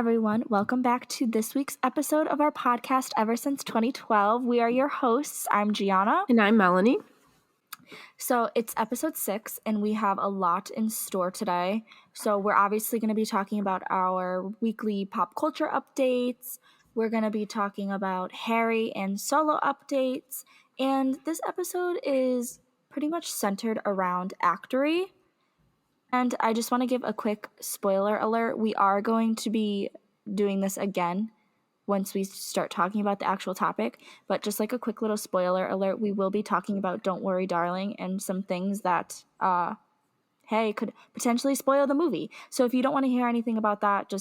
everyone. Welcome back to this week's episode of our podcast, Ever Since 2012. We are your hosts. I'm Gianna. And I'm Melanie. So it's episode 6, and we have a lot in store today. So we're obviously going to be talking about our weekly pop culture updates. We're going to be talking about Harry and solo updates. And this episode is pretty much centered around Actorry. And I just want to give a quick spoiler alert. We are going to be doing this again once we start talking about the actual topic. But just like a quick little spoiler alert, we will be talking about Don't Worry, Darling and some things that, could potentially spoil the movie. So if you don't want to hear anything about that,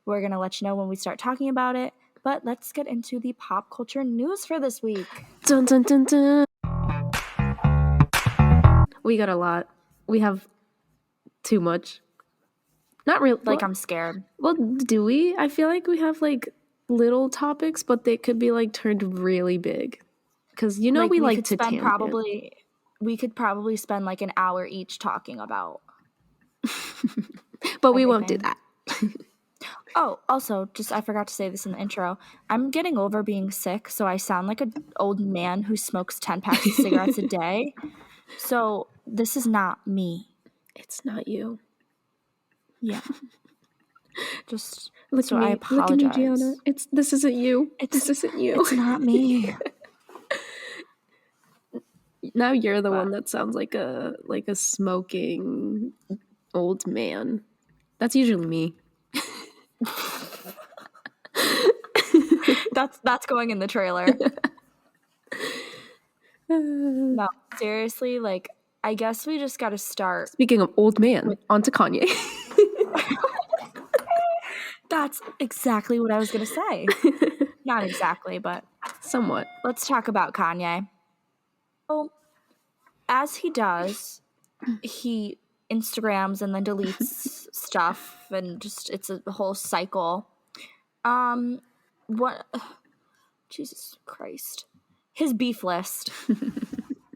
we're going to let you know when we start talking about it. But let's get into the pop culture news for this week. Dun, dun, dun, dun. We got a lot. We have too much. Not really. Like, I'm scared. Well, do we? I feel like we have like little topics, but they could be like turned really big. Because we like to tangent. We could probably spend like an hour each talking about. But we won't do that. Oh, also, I forgot to say this in the intro. I'm getting over being sick, so I sound like an old man who smokes 10 packs of cigarettes a day. So this is not me. It's not you. Yeah. I apologize. Look at me, Gianna. This isn't you. This isn't you. It's not me. Now you're the one that sounds like a smoking old man. That's usually me. That's going in the trailer. No, seriously, like, I guess we just got to start. Speaking of old man, on to Kanye. That's exactly what I was going to say. Not exactly, but somewhat. Let's talk about Kanye. Well, as he does, he Instagrams and then deletes stuff, and it's a whole cycle. Jesus Christ. His beef list.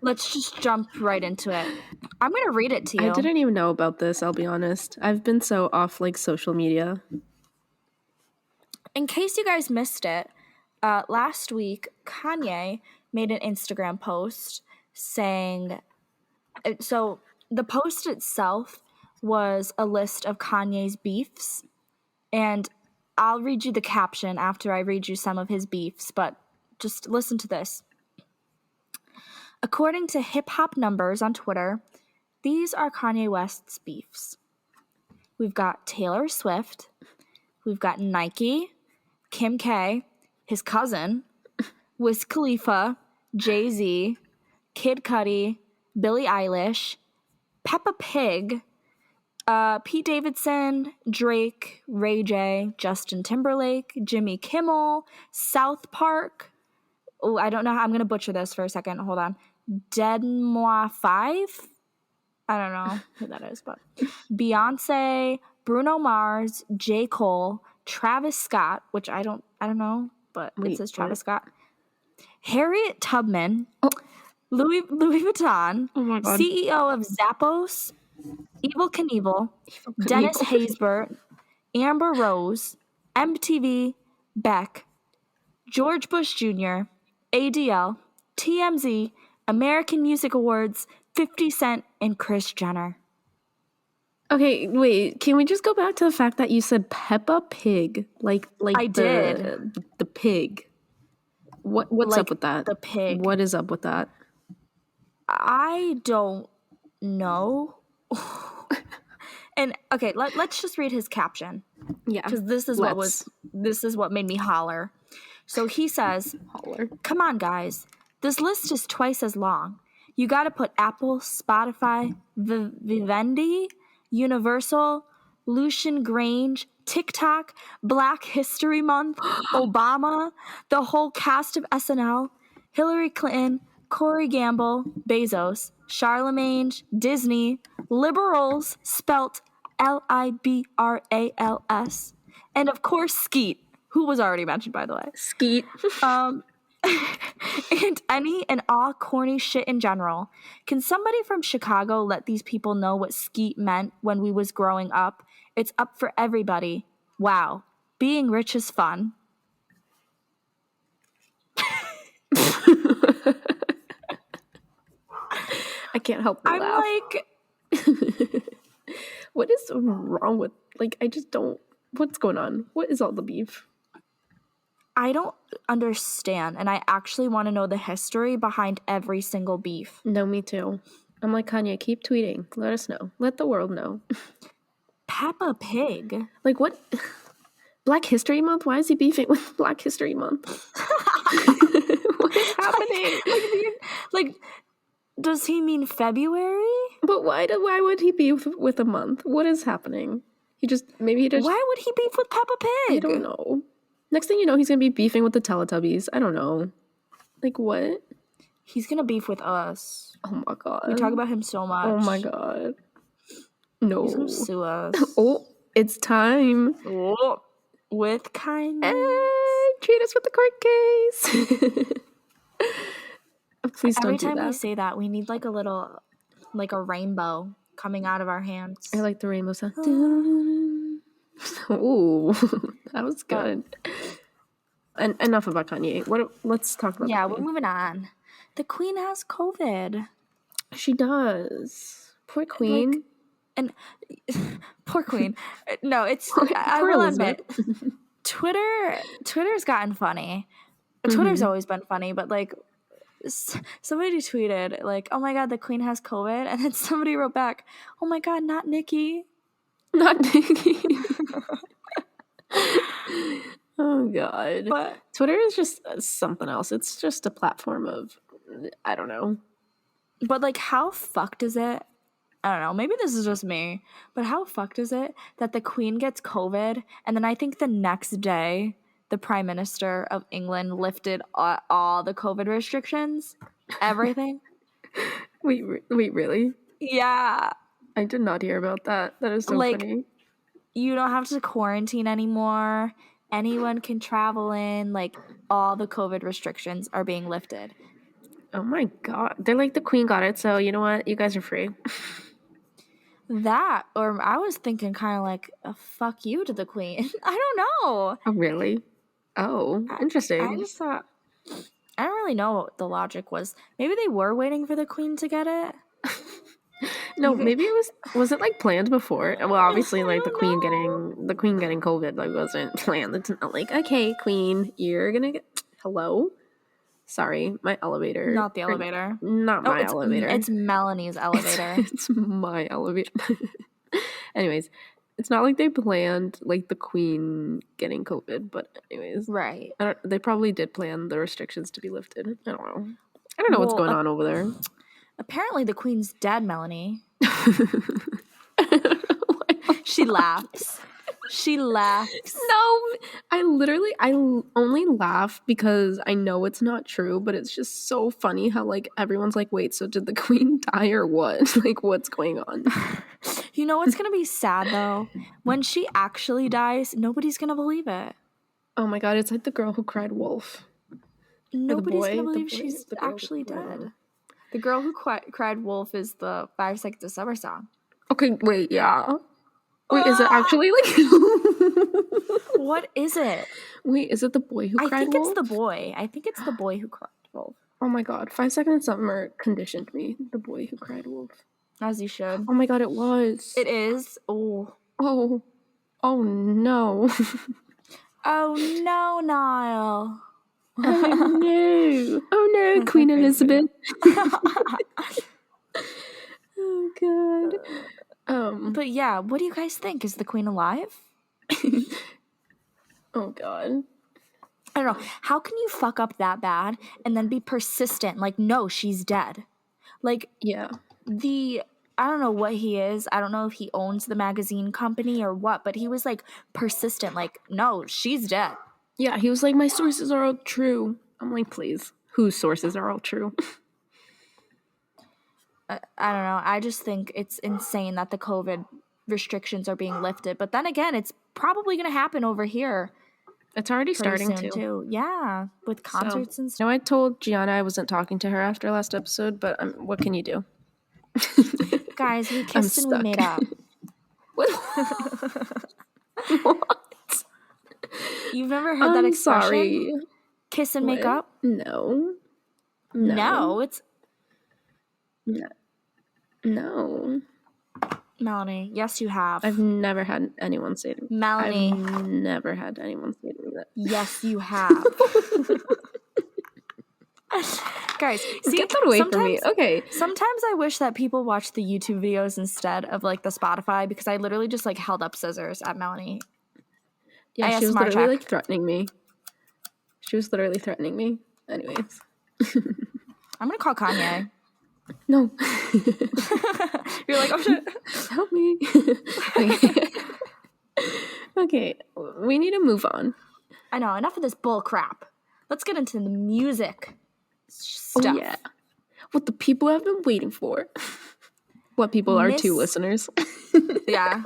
Let's just jump right into it. I'm going to read it to you. I didn't even know about this, I'll be honest. I've been so off like social media. In case you guys missed it, last week, Kanye made an Instagram post saying, so the post itself was a list of Kanye's beefs, and I'll read you the caption after I read you some of his beefs, but just listen to this. According to Hip Hop Numbers on Twitter, these are Kanye West's beefs. We've got Taylor Swift, we've got Nike, Kim K, his cousin, Wiz Khalifa, Jay-Z, Kid Cudi, Billie Eilish, Peppa Pig, Pete Davidson, Drake, Ray J, Justin Timberlake, Jimmy Kimmel, South Park. Oh, I don't know how I'm going to butcher this for a second. Hold on. Deadmois 5? I don't know who that is, but Beyonce, Bruno Mars, J. Cole, Travis Scott, which I don't know, but it says Travis Scott. Harriet Tubman, Louis Vuitton, CEO of Zappos, Evel Knievel, Dennis Haysbert, Amber Rose, MTV, Beck, George Bush Jr., ADL, TMZ, American Music Awards, 50 Cent, and Kris Jenner. Okay, wait, can we just go back to the fact that you said Peppa Pig? Like I did. The pig. What's like up with that? The pig. What is up with that? I don't know. And okay, let's just read his caption. Yeah. Because this is what made me holler. So he says, "Come on, guys. This list is twice as long. You got to put Apple, Spotify, Vivendi, Universal, Lucian Grange, TikTok, Black History Month, Obama, the whole cast of SNL, Hillary Clinton, Corey Gamble, Bezos, Charlemagne, Disney, liberals spelt Librals, and of course Skeet, who was already mentioned, by the way. Skeet. And any and all corny shit in general. Can somebody from Chicago let these people know what skeet meant when we was growing up? It's up for everybody. Wow. being rich is fun. I can't help but I'm laugh. like, What is wrong with, like, I just don't, what's going on? What is all the beef? I don't understand, and I actually want to know the history behind every single beef. No, me too. I'm like, Kanye, keep tweeting. Let us know. Let the world know. Peppa Pig. Like, what? Black History Month? Why is he beefing with Black History Month? What is happening? Like, does he mean February? But why would he beef with a month? What is happening? Maybe he just... Why would he beef with Peppa Pig? I don't know. Next thing you know, he's going to be beefing with the Teletubbies. I don't know. Like, what? He's going to beef with us. Oh, my God. We talk about him so much. Oh, my God. No. He's going to sue us. Oh, it's time. Oh, with kindness. Hey, treat us with the court case. Please don't do that. Every time we say that, we need like a little, like a rainbow coming out of our hands. I like the rainbow sound. Ooh, that was good. And enough about Kanye. Let's talk about. Yeah, we're moving on. The Queen has COVID. She does. Poor Queen. And poor Queen. No, it's. I poor will Elizabeth. admit, Twitter's gotten funny. Twitter's always been funny, but like. Somebody tweeted like, "Oh my God, the Queen has COVID," and then somebody wrote back, "Oh my God, not Nikki." Not Nikki. Oh God. But Twitter is just something else. It's just a platform of, I don't know. But like, how fucked is it? I don't know. Maybe this is just me, but how fucked is it that the Queen gets COVID, and then I think the next day the Prime Minister of England lifted all the COVID restrictions, everything. Wait, really? Yeah. I did not hear about that. That is so funny. You don't have to quarantine anymore. Anyone can travel in. Like, all the COVID restrictions are being lifted. Oh my God. They're like, the Queen got it, so you know what? You guys are free. That, or I was thinking kind of like, fuck you to the Queen. I don't know. Oh, really? Oh, interesting. I just thought, I don't really know what the logic was. Maybe they were waiting for the Queen to get it. No, maybe it was it like planned before? Well, obviously, like the Queen getting COVID, like wasn't planned. It's not like, okay, Queen, you're gonna get. Hello, sorry, my elevator. Not the elevator. Not my elevator. It's Melanie's elevator. It's my elevator. Anyways, it's not like they planned like the Queen getting COVID, but anyways, right? They probably did plan the restrictions to be lifted. I don't know what's going on over there. Apparently the Queen's dead, Melanie. She laughs. She laughs. No, I only laugh because I know it's not true, but it's just so funny how like everyone's like, wait, so did the Queen die or what? Like, what's going on? You know what's gonna be sad though? When she actually dies, nobody's gonna believe it. Oh my God, it's like the girl who cried wolf. Nobody's gonna believe she's actually dead. The girl who cried wolf is the 5 Seconds of Summer song. Okay, wait, yeah. Wait, is it actually like... What is it? Wait, is it the boy who cried wolf? I think it's the boy. I think it's the boy who cried wolf. Oh my God, 5 Seconds of Summer conditioned me. The boy who cried wolf. As you should. Oh my God, it was. It is? Oh. Oh. Oh no. Oh no, Niall. Oh no. Oh no, Queen Elizabeth. Oh God. But yeah, what do you guys think? Is the Queen alive? Oh God. I don't know. How can you fuck up that bad and then be persistent? Like, no, she's dead. Like, yeah. I don't know what he is. I don't know if he owns the magazine company or what, but he was like persistent. Like, no, she's dead. Yeah, he was like, my sources are all true. I'm like, please, whose sources are all true? I don't know. I just think it's insane that the COVID restrictions are being lifted. But then again, it's probably going to happen over here. It's already starting to. Too. Yeah, with concerts and stuff. No, I told Gianna I wasn't talking to her after last episode, but what can you do? Guys, we kissed and we made up. What? What? You've never heard that I'm expression? sorry. Kiss and make What? up? No. No, it's No. Melanie. Yes, you have. I've never had anyone say to me. Melanie. I've never had anyone say to me that. Yes, you have. Guys, see, get that away from me. Okay. Sometimes I wish that people watch the YouTube videos instead of like the Spotify, because I literally just like held up scissors at Melanie. Yeah, she was ASMR literally check. like threatening me. She was literally threatening me. Anyways. I'm gonna call Kanye. No. You're like, oh shit. Help me. Okay. We need to move on. I know, enough of this bull crap. Let's get into the music stuff. Oh, yeah. What the people have been waiting for. What people are two listeners. Yeah.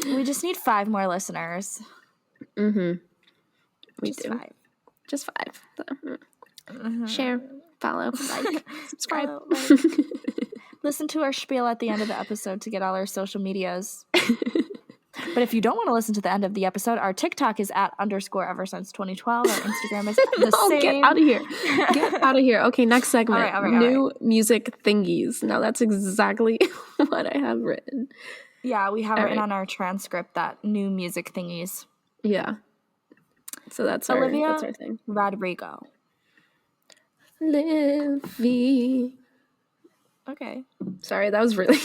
We just need 5 more listeners. Mm-hmm. We Just do. 5. Just 5. So, share, follow, like, subscribe. Follow, like. Listen to our spiel at the end of the episode to get all our social medias. But if you don't want to listen to the end of the episode, our TikTok is at _ever since 2012. Our Instagram is the same. Get out of here. Get out of here. Okay, next segment. All right. New music thingies. Now that's exactly what I have written. Yeah, we have written on our transcript that new music thingies. Yeah. So that's Olivia our thing. Rodrigo. Livy. Okay. Sorry, that was really...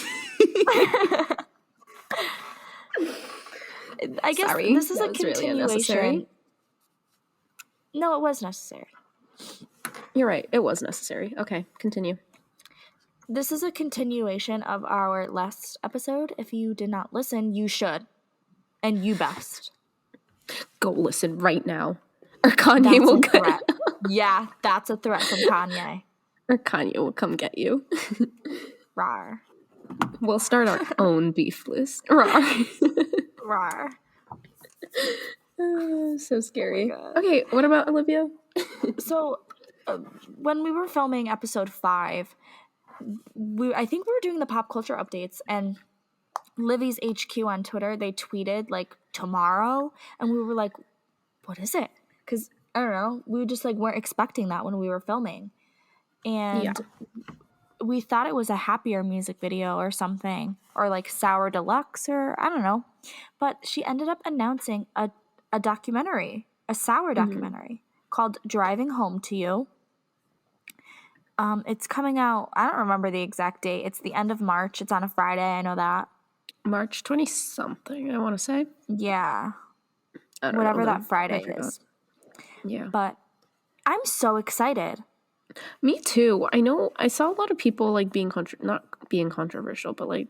I guess Sorry, this is a was really continuation. unnecessary. No, it was necessary. You're right. It was necessary. Okay, continue. This is a continuation of our last episode. If you did not listen, you should. And you best. Go listen right now. Or Kanye That's will a get threat. Yeah, that's a threat from Kanye. Or Kanye will come get you. Rawr. We'll start our own beef list. Rawr. Rawr. So scary. Oh okay, what about Olivia? So, when we were filming episode 5, I think we were doing the pop culture updates, and Livy's HQ on Twitter, they tweeted like tomorrow, and we were like, what is it? Because I don't know, we just like weren't expecting that when we were filming, and we thought it was a happier music video or something, or like Sour Deluxe, or I don't know, but she ended up announcing a documentary, a Sour documentary called Driving Home to You. It's coming out, I don't remember the exact date. It's the end of March. It's on a Friday, I know that. March 20-something, I want to say. Yeah. I don't Whatever know, that Friday is. Yeah. But I'm so excited. Me too. I know I saw a lot of people like being not being controversial, but like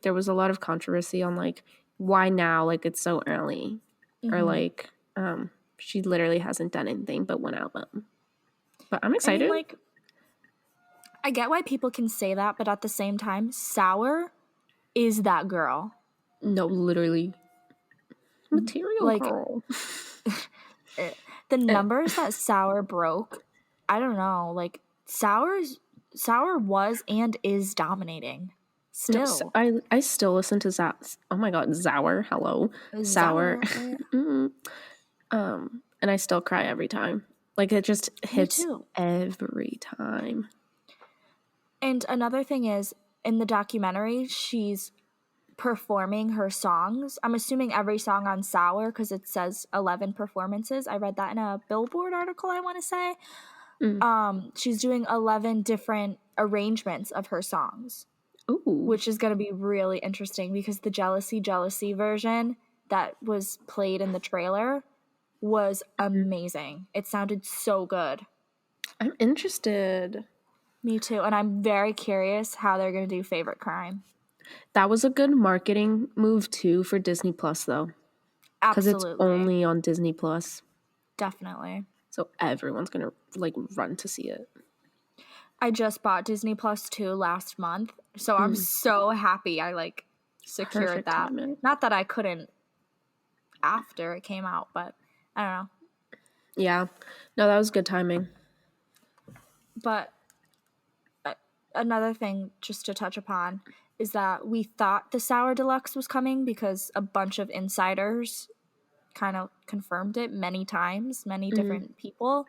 there was a lot of controversy on like why now, like it's so early. Or like she literally hasn't done anything but one album. But I'm excited. I mean, like, I get why people can say that, but at the same time, Sour is that girl. No, literally. Material like, girl. The numbers that Sour broke, I don't know. Like, Sour was and is dominating. Still. No, I still listen to oh my god, Sour. Hello. Sour. And I still cry every time. Like, it just hits every time. And another thing is, in the documentary, she's performing her songs. I'm assuming every song on Sour, because it says 11 performances. I read that in a Billboard article, I want to say. She's doing 11 different arrangements of her songs. Ooh. Which is going to be really interesting, because the Jealousy version that was played in the trailer was amazing. It sounded so good. I'm interested. Me too. And I'm very curious how they're going to do Favorite Crime. That was a good marketing move too for Disney Plus, though. Absolutely. Because it's only on Disney Plus. Definitely. So everyone's going to like run to see it. I just bought Disney Plus 2 last month, so I'm so happy I like secured Perfect that. timing. Not that I couldn't after it came out, but I don't know. Yeah. No, that was good timing. But another thing just to touch upon is that we thought the Sour Deluxe was coming because a bunch of insiders kind of confirmed it many times, many different people.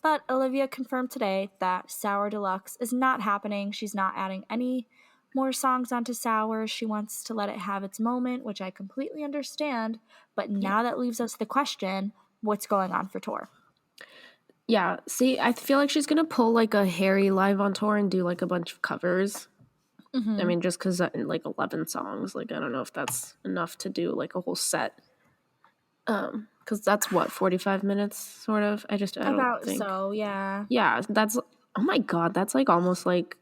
But Olivia confirmed today that Sour Deluxe is not happening. She's not adding any more songs onto Sour. She wants to let it have its moment, which I completely understand. But now that leaves us the question, what's going on for tour? Yeah, see, I feel like she's gonna pull like a Harry live on tour and do like a bunch of covers. I mean, just because like 11 songs, like I don't know if that's enough to do like a whole set. Because that's what 45 minutes, sort of. I don't About think. so, yeah. Yeah, that's oh my god, that's like almost like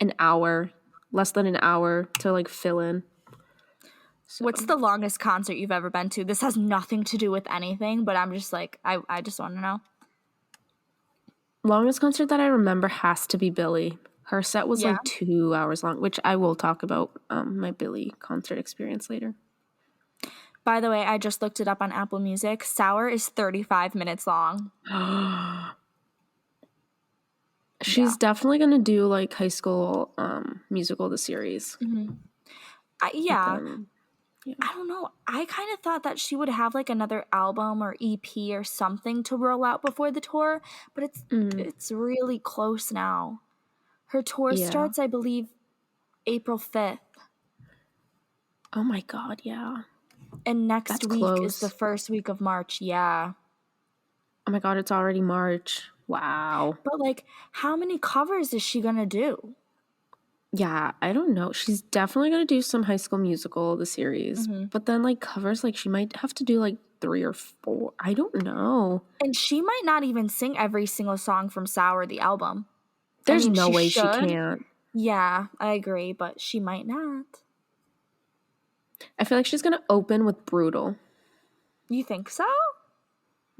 an hour, less than an hour to like fill in. So. What's the longest concert you've ever been to? This has nothing to do with anything, but I'm just like, I just want to know. Longest concert that I remember has to be Billie. Her set was like 2 hours long, which I will talk about my Billie concert experience later. By the way, I just looked it up on Apple Music. Sour is 35 minutes long. She's definitely going to do like High School Musical, the series. I don't know. I kind of thought that she would have like another album or EP or something to roll out before the tour, but it's really close now. Her tour starts, I believe, April 5th. Oh my god, yeah. And next That's week close. is the first week of March, yeah. Oh my god, it's already March. Wow. But like, how many covers is she gonna do? Yeah, I don't know. She's definitely going to do some High School Musical, the series. But then like covers, like she might have to do like 3 or 4. I don't know. And she might not even sing every single song from Sour, the album. There's no way she can't. Yeah, I agree, but she might not. I feel like she's going to open with Brutal. You think so?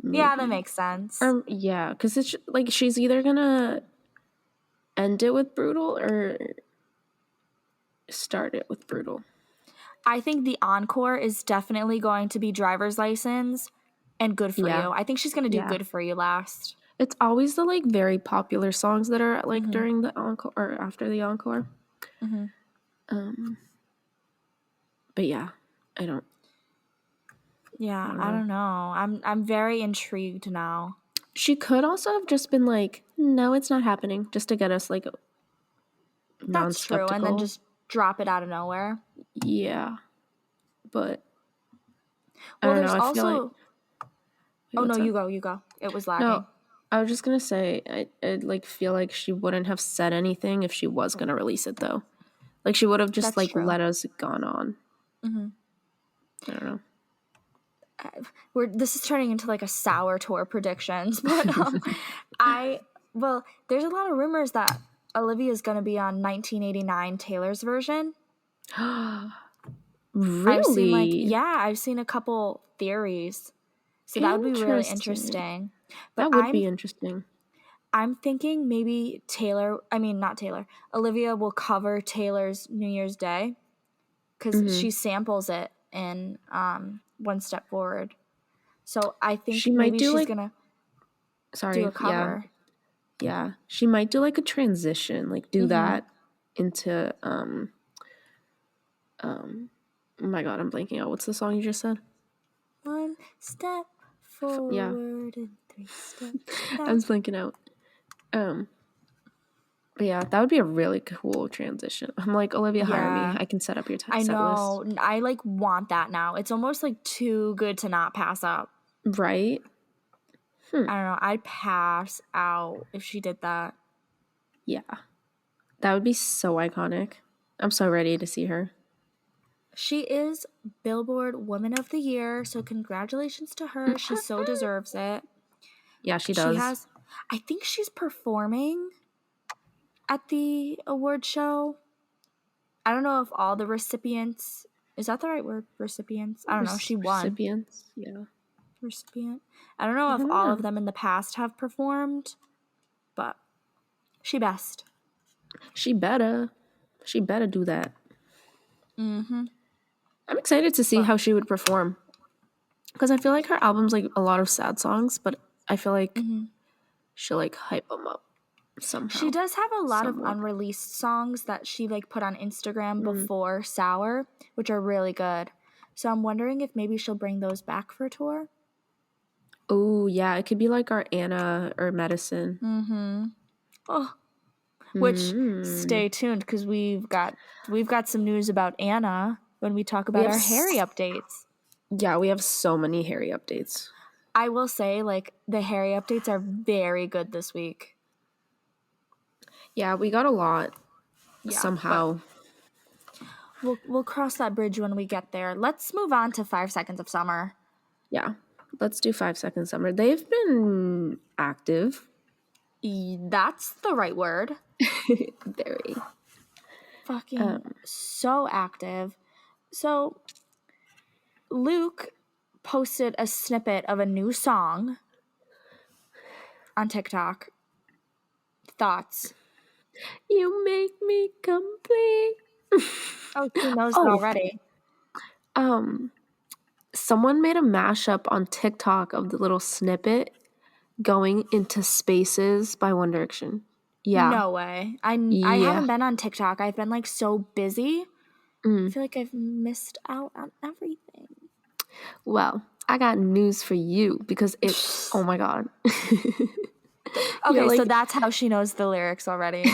Maybe. Yeah, that makes sense. Yeah, because it's like she's either going to end it with Brutal or start it with Brutal. I think the encore is definitely going to be Driver's License and Good For You. I think she's going to do Good For You last. It's always the like very popular songs that are like during the encore or after the encore. But yeah, I don't. Yeah, I don't know. I'm very intrigued now. She could also have just been like, no, it's not happening, just to get us like That's true, and then just drop it out of nowhere. Yeah, but well, I don't there's know. I also. feel like, oh no, you go. It was lacking. No, I was just gonna say I like feel like she wouldn't have said anything if she was gonna release it though. Like she would have just That's true. let us gone on. I don't know. This is turning into like a Sour tour predictions, but there's a lot of rumors that Olivia's going to be on 1989 Taylor's version. Really? I've seen a couple theories, so that would be really interesting. But that would be interesting. I'm thinking maybe Olivia will cover Taylor's New Year's Day because she samples it in One Step Forward. So I think maybe she's gonna do a cover. Yeah. She might do like a transition, like do that into oh my god, I'm blanking out. What's the song you just said? One step forward and 3 steps back. I was blanking out. But yeah, that would be a really cool transition. I'm like, Olivia, hire me. I can set up your set list. I know. I like want that now. It's almost like too good to not pass up. Right? I don't know. I'd pass out if she did that. Yeah. That would be so iconic. I'm so ready to see her. She is Billboard Woman of the Year, so congratulations to her. She so deserves it. Yeah, she does. I think she's performing at the award show. I don't know if all the recipients, is that the right word? Recipients? I don't know. She won. Recipients, yeah. Recipient. I don't know if all of them in the past have performed, but she best. She better do that. I'm excited to see how she would perform. Because I feel like her album's like a lot of sad songs, but I feel like she'll like hype them up somehow. She does have a lot of unreleased songs that she like put on Instagram before Sour, which are really good. So I'm wondering if maybe she'll bring those back for a tour. Oh, yeah. It could be like our Anna or Medicine. Mm-hmm. Oh, which stay tuned because we've got some news about Anna when we talk about our Harry updates. Yeah, we have so many Harry updates. I will say, like, the Harry updates are very good this week. Yeah, we got a lot somehow. We'll cross that bridge when we get there. Let's move on to 5 Seconds of Summer. Yeah, let's do 5 Seconds Summer. They've been active. That's the right word. Very. Fucking so active. So, Luke posted a snippet of a new song on TikTok. Thoughts? You make me complete. Oh, she knows it already. Someone made a mashup on TikTok of the little snippet going into Spaces by One Direction. Yeah. No way. I haven't been on TikTok. I've been like so busy. I feel like I've missed out on everything. Well, I got news for you because it's, oh my God. Okay, so that's how she knows the lyrics already.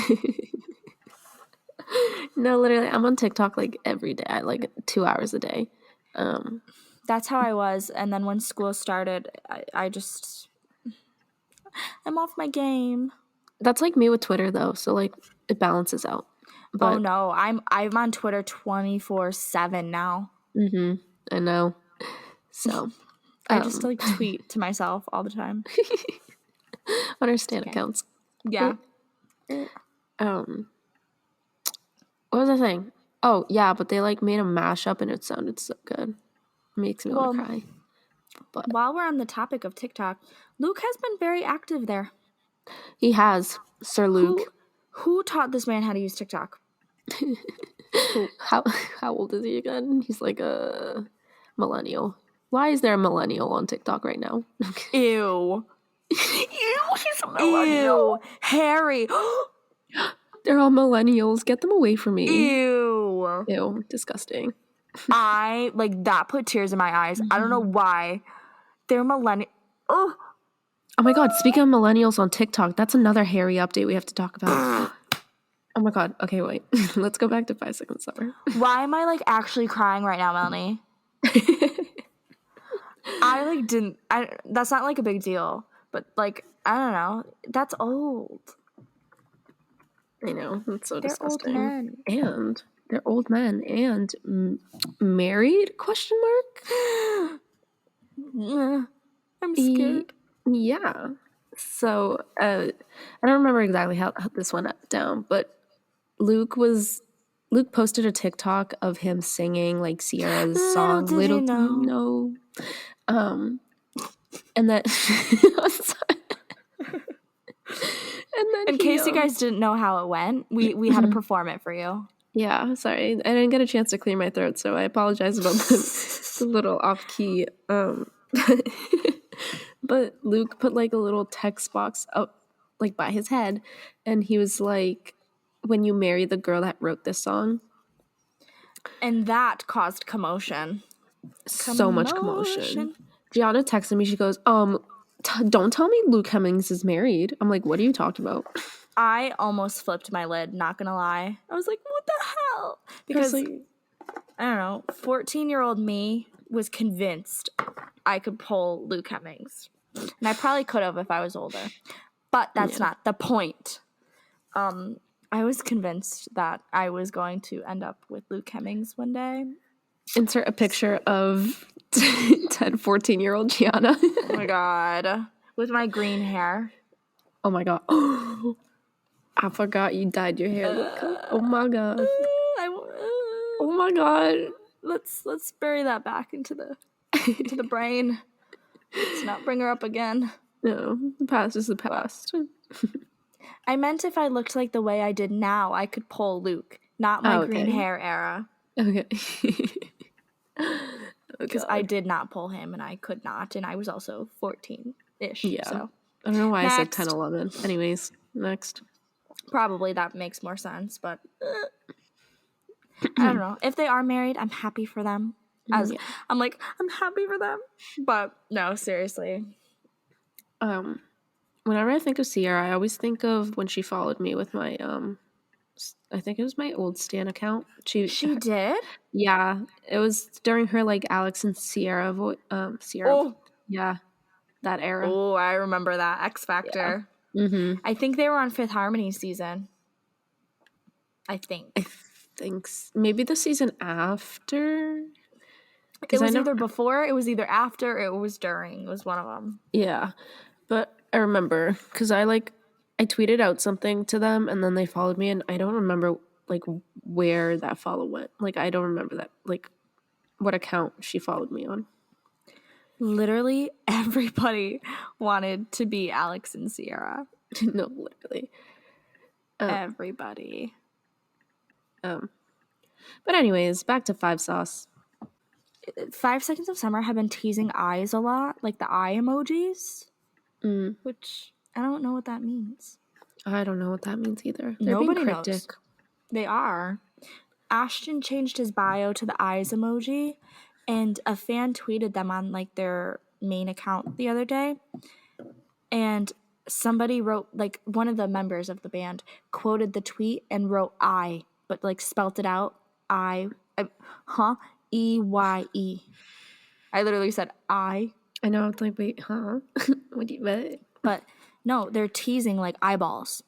No, literally, I'm on TikTok like every day, like 2 hours a day. That's how I was. And then when school started, I'm off my game. That's like me with Twitter though, so like it balances out. But, oh no, I'm on Twitter 24/7 now. I know. So I just like tweet to myself all the time. on our Stan accounts. Yeah. What was I saying? Oh yeah, but they like made a mashup and it sounded so good. Makes me want to cry. But while we're on the topic of TikTok, Luke has been very active there. He has, Sir Luke. Who taught this man how to use TikTok? How old is he again? He's like a millennial. Why is there a millennial on TikTok right now? Ew. He's a millennial. Ew. Harry. They're all millennials. Get them away from me. Ew. Disgusting. That put tears in my eyes. I don't know why. They're millennial. Oh my God. Speaking of millennials on TikTok, that's another Harry update we have to talk about. Oh my God. Okay, wait. Let's go back to 5 Seconds Summer. Why am I actually crying right now, Melanie? That's not a big deal, but I don't know. That's old. I know. It's so disgusting. They're old men. And they're old men and married? Question mark? I'm scared. Yeah. So I don't remember exactly how this went down, but Luke posted a TikTok of him singing Sierra's song "Little Do You Know," and that. And then in case you guys didn't know how it went, we had to perform it for you. Yeah, sorry, I didn't get a chance to clear my throat, so I apologize about the little off key. But Luke put a little text box up by his head, and he was like, "When you marry the girl that wrote this song," and that caused commotion. So much commotion. Gianna texted me. She goes, don't tell me Luke Hemmings is married. I'm like, what are you talking about? I almost flipped my lid, not gonna lie. I was like, what the hell? Because, I don't know, 14-year-old me was convinced I could pull Luke Hemmings. And I probably could have if I was older. But that's not the point. I was convinced that I was going to end up with Luke Hemmings one day. Insert a picture of 14-year-old Gianna. Oh my God. With my green hair. Oh my God. I forgot you dyed your hair. Oh my God. Oh my God. Let's bury that back into the brain. Let's not bring her up again. No, the past is the past. I meant if I looked like the way I did now, I could pull Luke, not my green hair era. Okay. Because I did not pull him, and I could not, and I was also 14-ish. Yeah. So. I don't know why I said 10, 11. Anyways, next. Probably that makes more sense, but I don't know. If they are married, I'm happy for them. As Yeah. I'm like, I'm happy for them. But no, seriously. Whenever I think of Sierra, I always think of when she followed me with my I think it was my old Stan account. She did? Yeah, it was during her like Alex and Sierra Sierra. Oh. Yeah, that era. Oh, I remember that. X Yeah. Factor. Mm-hmm. I think they were on Fifth Harmony season. I think. Maybe the season after. It was either before, it was either after, it was during. It was one of them. Yeah, but I remember because I tweeted out something to them and then they followed me and I don't remember like where that follow went. Like I don't remember that like what account she followed me on. Literally everybody wanted to be Alex and Sierra. No, literally. Everybody. But anyways, back to 5 Sauce. 5 Seconds of Summer have been teasing eyes a lot, like the eye emojis, which I don't know what that means. I don't know what that means either. They're Nobody being cryptic. knows. They are. Ashton changed his bio to the eyes emoji, and a fan tweeted them on like their main account the other day. And somebody wrote, like one of the members of the band quoted the tweet and wrote "I," but like spelt it out EYE. I literally said I. I know, it's like, wait, huh? What do you bet? But no, they're teasing like eyeballs.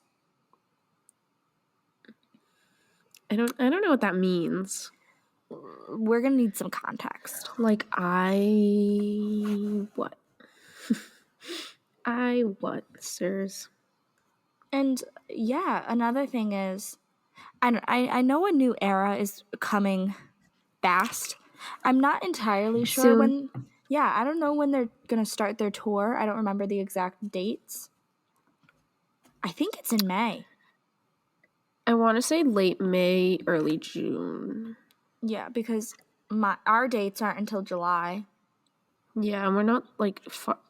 I don't know what that means. We're gonna need some context. Like what? What, sirs? And yeah, another thing is, I know a new era is coming fast. I'm not entirely sure Soon. when. Yeah, I don't know when they're gonna start their tour. I don't remember the exact dates. I think it's in May. I want to say late May, early June. Yeah, because our dates aren't until July. Yeah, and we're not like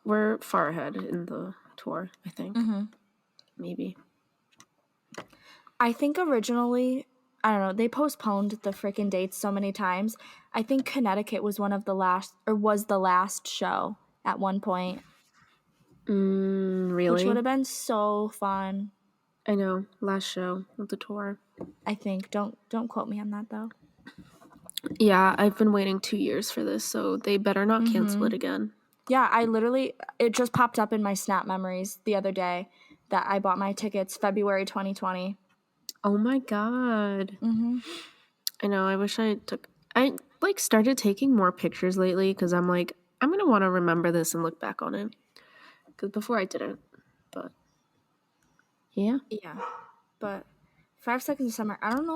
we're far ahead in the tour, I think. Maybe. I think originally, I don't know, they postponed the freaking dates so many times. I think Connecticut was was the last show at one point. Really? Which would have been so fun. I know, last show of the tour. I think. Don't quote me on that though. Yeah, I've been waiting 2 years for this, so they better not cancel it again. Yeah, it just popped up in my Snap memories the other day that I bought my tickets February 2020. Oh my god. I know, I wish I started taking more pictures lately because I'm like, I'm going to want to remember this and look back on it. Because before I didn't, but yeah. Yeah, but 5 Seconds of Summer, I don't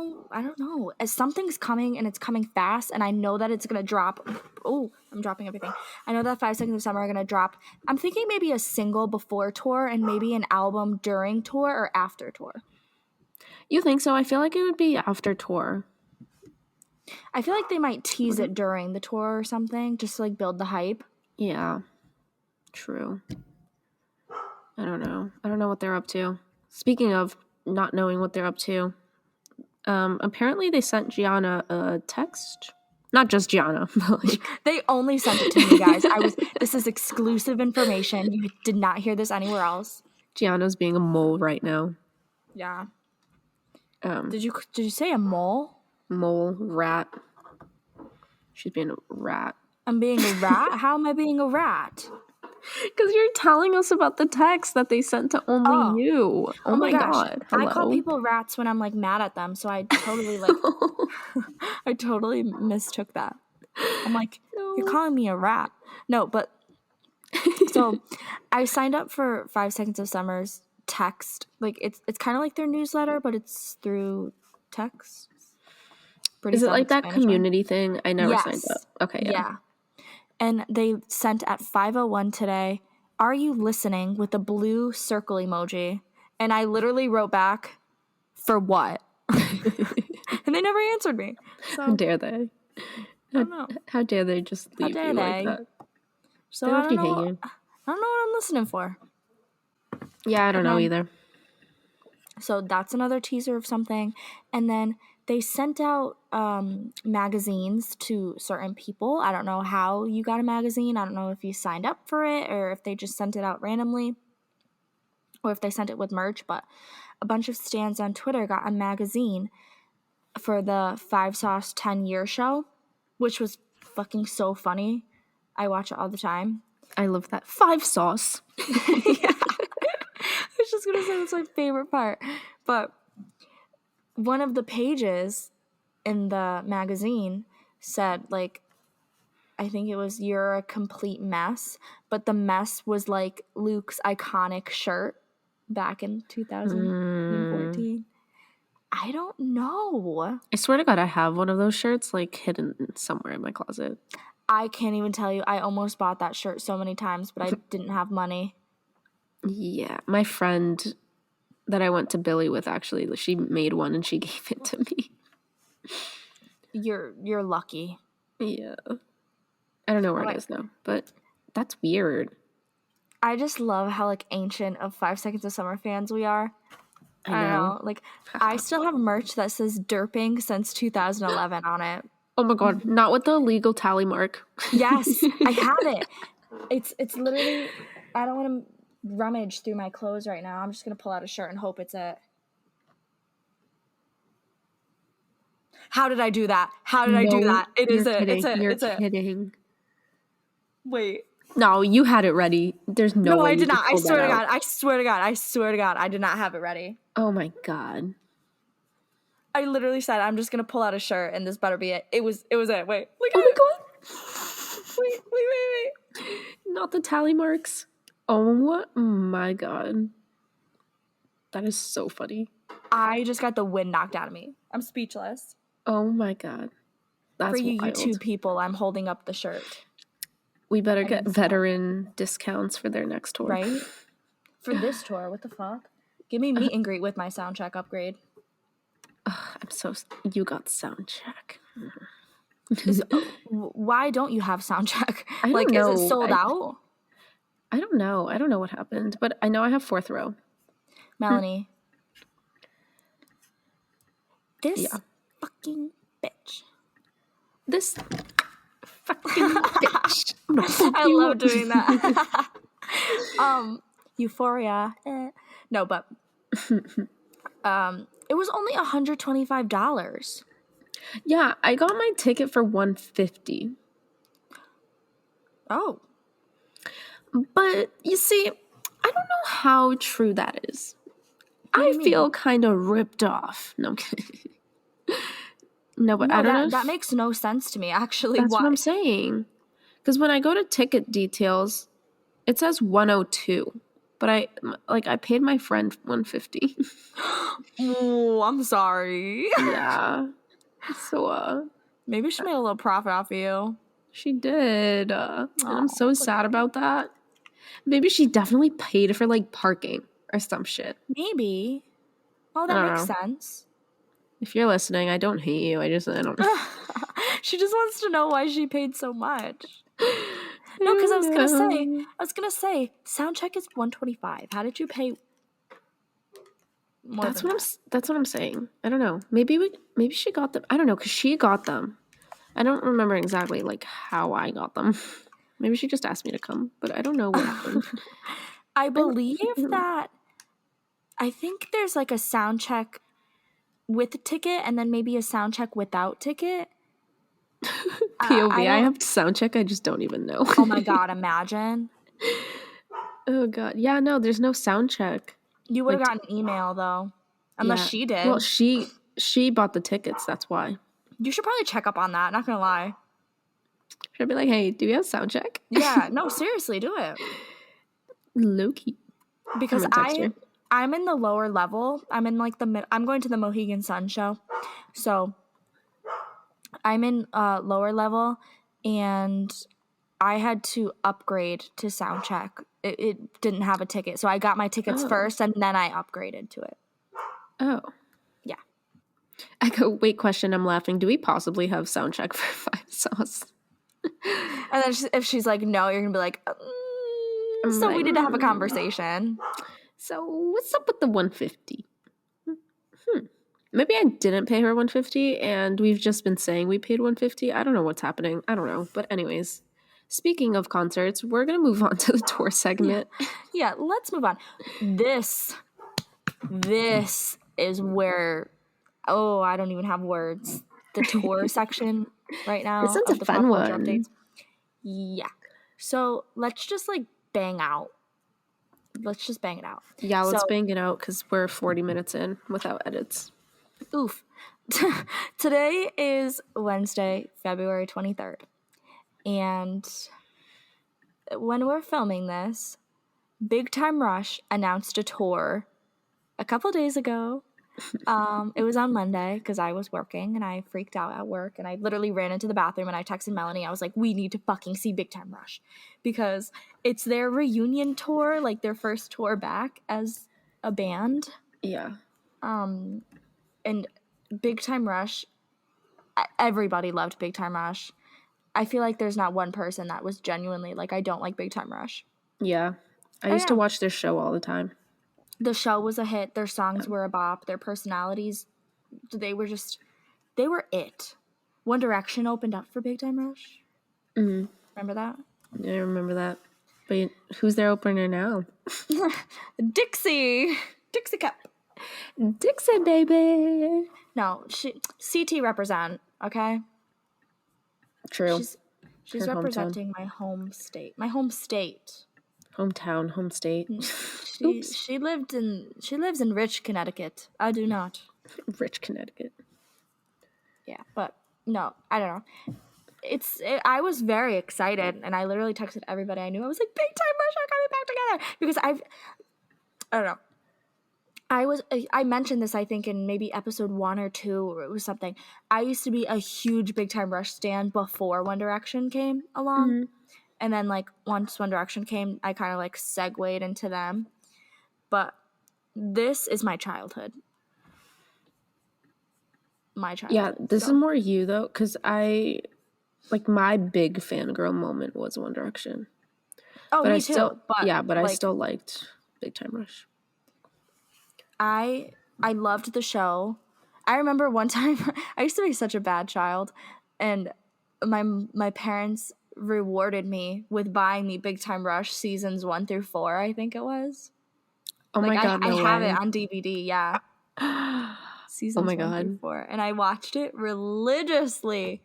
know. As something's coming and it's coming fast, and I know that it's gonna drop. Oh, I'm dropping everything. I know that 5 Seconds of Summer are gonna drop. I'm thinking maybe a single before tour and maybe an album during tour or after tour. You think so? I feel like it would be after tour. I feel like they might tease it during the tour or something, just to like build the hype. Yeah, true. I don't know. I don't know what they're up to. Speaking of not knowing what they're up to, apparently they sent Gianna a text. Not just Gianna. But like, they only sent it to me, guys. This is exclusive information. You did not hear this anywhere else. Gianna's being a mole right now. Yeah. Did you say a mole? Mole, rat. She's being a rat. I'm being a rat? How am I being a rat? Because you're telling us about the text that they sent to only you. Oh my god. Hello? I call people rats when I'm like mad at them, so I totally I totally mistook that. I'm like, no. You're calling me a rat. No, but so I signed up for 5 Seconds of Summer's text. Like it's kind of like their newsletter, but it's through text. Is it like that community thing? I never signed up. Okay, yeah. And they sent at 5:01 today, "Are you listening?" with a blue circle emoji. And I literally wrote back, "For what?" And they never answered me. So, how dare they? I don't know. How dare they just leave you like that? So I don't know what I'm listening for. Yeah, I don't know either. So that's another teaser of something. And then they sent out magazines to certain people. I don't know how you got a magazine. I don't know if you signed up for it or if they just sent it out randomly or if they sent it with merch, but a bunch of stans on Twitter got a magazine for the 5 Sauce 10-year show, which was fucking so funny. I watch it all the time. I love that 5 Sauce. Yeah. I was just gonna say that's my favorite part. But one of the pages in the magazine said, like, I think it was, "You're a complete mess," but the mess was like Luke's iconic shirt back in 2014. I don't know. I swear to God, I have one of those shirts like hidden somewhere in my closet. I can't even tell you. I almost bought that shirt so many times, but I didn't have money. Yeah, my friend that I went to Billy with, actually, she made one and she gave it to me. You're lucky. Yeah. I don't know where it is now, but that's weird. I just love how, like, ancient of 5 Seconds of Summer fans we are. I don't know. Like, I still have merch that says "derping since 2011" on it. Oh my God, not with the illegal tally mark. Yes, I have it. It's literally, I don't want to rummage through my clothes right now. I'm just going to pull out a shirt and hope it's it. How did I do that? How did I do that? It is it. It's it. You're It's it. kidding. Wait. No, you had it ready. There's no way. No, I did not. I swear to God. I swear to God. I swear to God. I did not have it ready. Oh my God. I literally said, I'm just going to pull out a shirt and this better be it. It was it. Wait. Look at Oh my God. Wait. Not the tally marks. Oh my God. That is so funny. I just got the wind knocked out of me. I'm speechless. Oh my God. That's For you wild. YouTube people, I'm holding up the shirt. We better get veteran discounts for their next tour. Right? For this tour, what the fuck? Give me meet and greet with my sound check upgrade. You got sound check. Why don't you have sound check? I don't know. Is it sold out? I don't know. I don't know what happened, but I know I have 4th row. Melanie. This fucking bitch. This fucking bitch. I love doing that. Euphoria. No, but it was only $125. Yeah, I got my ticket for $150. Oh. But you see, I don't know how true that is. I feel kind of ripped off. No, I'm kidding. No, but I don't know. That makes no sense to me, actually. That's what I'm saying. Because when I go to ticket details, it says 102. But I paid my friend $150. Oh, I'm sorry. Yeah. So, maybe she made a little profit off of you. She did. And I'm so sad about that. Maybe she definitely paid for, like, parking or some shit. Maybe. Oh, that makes sense. If you're listening, I don't hate you. I don't know. She just wants to know why she paid so much. No, because I was gonna say, sound check is $125. How did you pay more That's what I'm saying. I don't know. Maybe she got them. I don't know, because she got them. I don't remember exactly, like, how I got them. Maybe she just asked me to come, but I don't know what happened. I believe that, I think there's, like, a sound check with a ticket and then maybe a sound check without ticket. POV, I have sound check, I just don't even know. Oh my God, imagine. Oh God. Yeah, no, there's no sound check. You would have gotten an email though. Unless she did. Well, she bought the tickets, that's why. You should probably check up on that, not gonna lie. Should I be like, hey, do we have sound check? Yeah, no, seriously, do it. Low-key. Because I'm in the lower level. I'm in like I'm going to the Mohegan Sun show. So I'm in lower level and I had to upgrade to sound check. It didn't have a ticket. So I got my tickets first and then I upgraded to it. Oh. Yeah. I go, wait, question, I'm laughing. Do we possibly have sound check for 5 Sauce? And then if she's like, no, you're going to be like, so like, we need to have a conversation. So what's up with the 150? Maybe I didn't pay her $150 and we've just been saying we paid $150. I don't know what's happening. I don't know. But anyways, speaking of concerts, we're going to move on to the tour segment. Yeah, let's move on. This is where, I don't even have words. The tour section right now This one's of a the fun pop culture one. updates. Yeah. So let's just like bang out. Let's just bang it out. Yeah, let's bang it out because we're 40 minutes in without edits. Oof. Today is Wednesday, February 23rd. And when we're filming this, Big Time Rush announced a tour a couple days ago. It was on Monday because I was working and I freaked out at work and I literally ran into the bathroom and I texted Melanie. I was like, we need to fucking see Big Time Rush because it's their reunion tour, like their first tour back as a band. Yeah. And Big Time Rush, everybody loved Big Time Rush. I feel like there's not one person that was genuinely like, I don't like Big Time Rush. Yeah. I used to watch their show all the time. The show was a hit. Their songs were a bop. Their personalities, they were it. One Direction opened up for Big Time Rush. Mm-hmm. Remember that? Yeah, I remember that. But who's their opener now? Dixie Cup. Dixie, baby. No, CT represent, okay? True. She's representing my home state. My home state. Hometown, home state. She lives in Rich, Connecticut. I do not. Rich, Connecticut. Yeah, but no, I don't know. I was very excited, and I literally texted everybody I knew. I was like, Big Time Rush are coming back together because I don't know. I mentioned this, I think, in maybe episode 1 or 2, or it was something. I used to be a huge Big Time Rush stan before One Direction came along. Mm-hmm. And then, like, once One Direction came, I kind of, like, segued into them. But this is my childhood. Yeah, this is more you, though, because my big fangirl moment was One Direction. Oh, me too. But I still liked Big Time Rush. I loved the show. I remember one time, I used to be such a bad child, and my parents rewarded me with buying me Big Time Rush seasons 1 through 4, I think it was. Oh my God, I have it on DVD, yeah. Seasons 1 through 4. And I watched it religiously.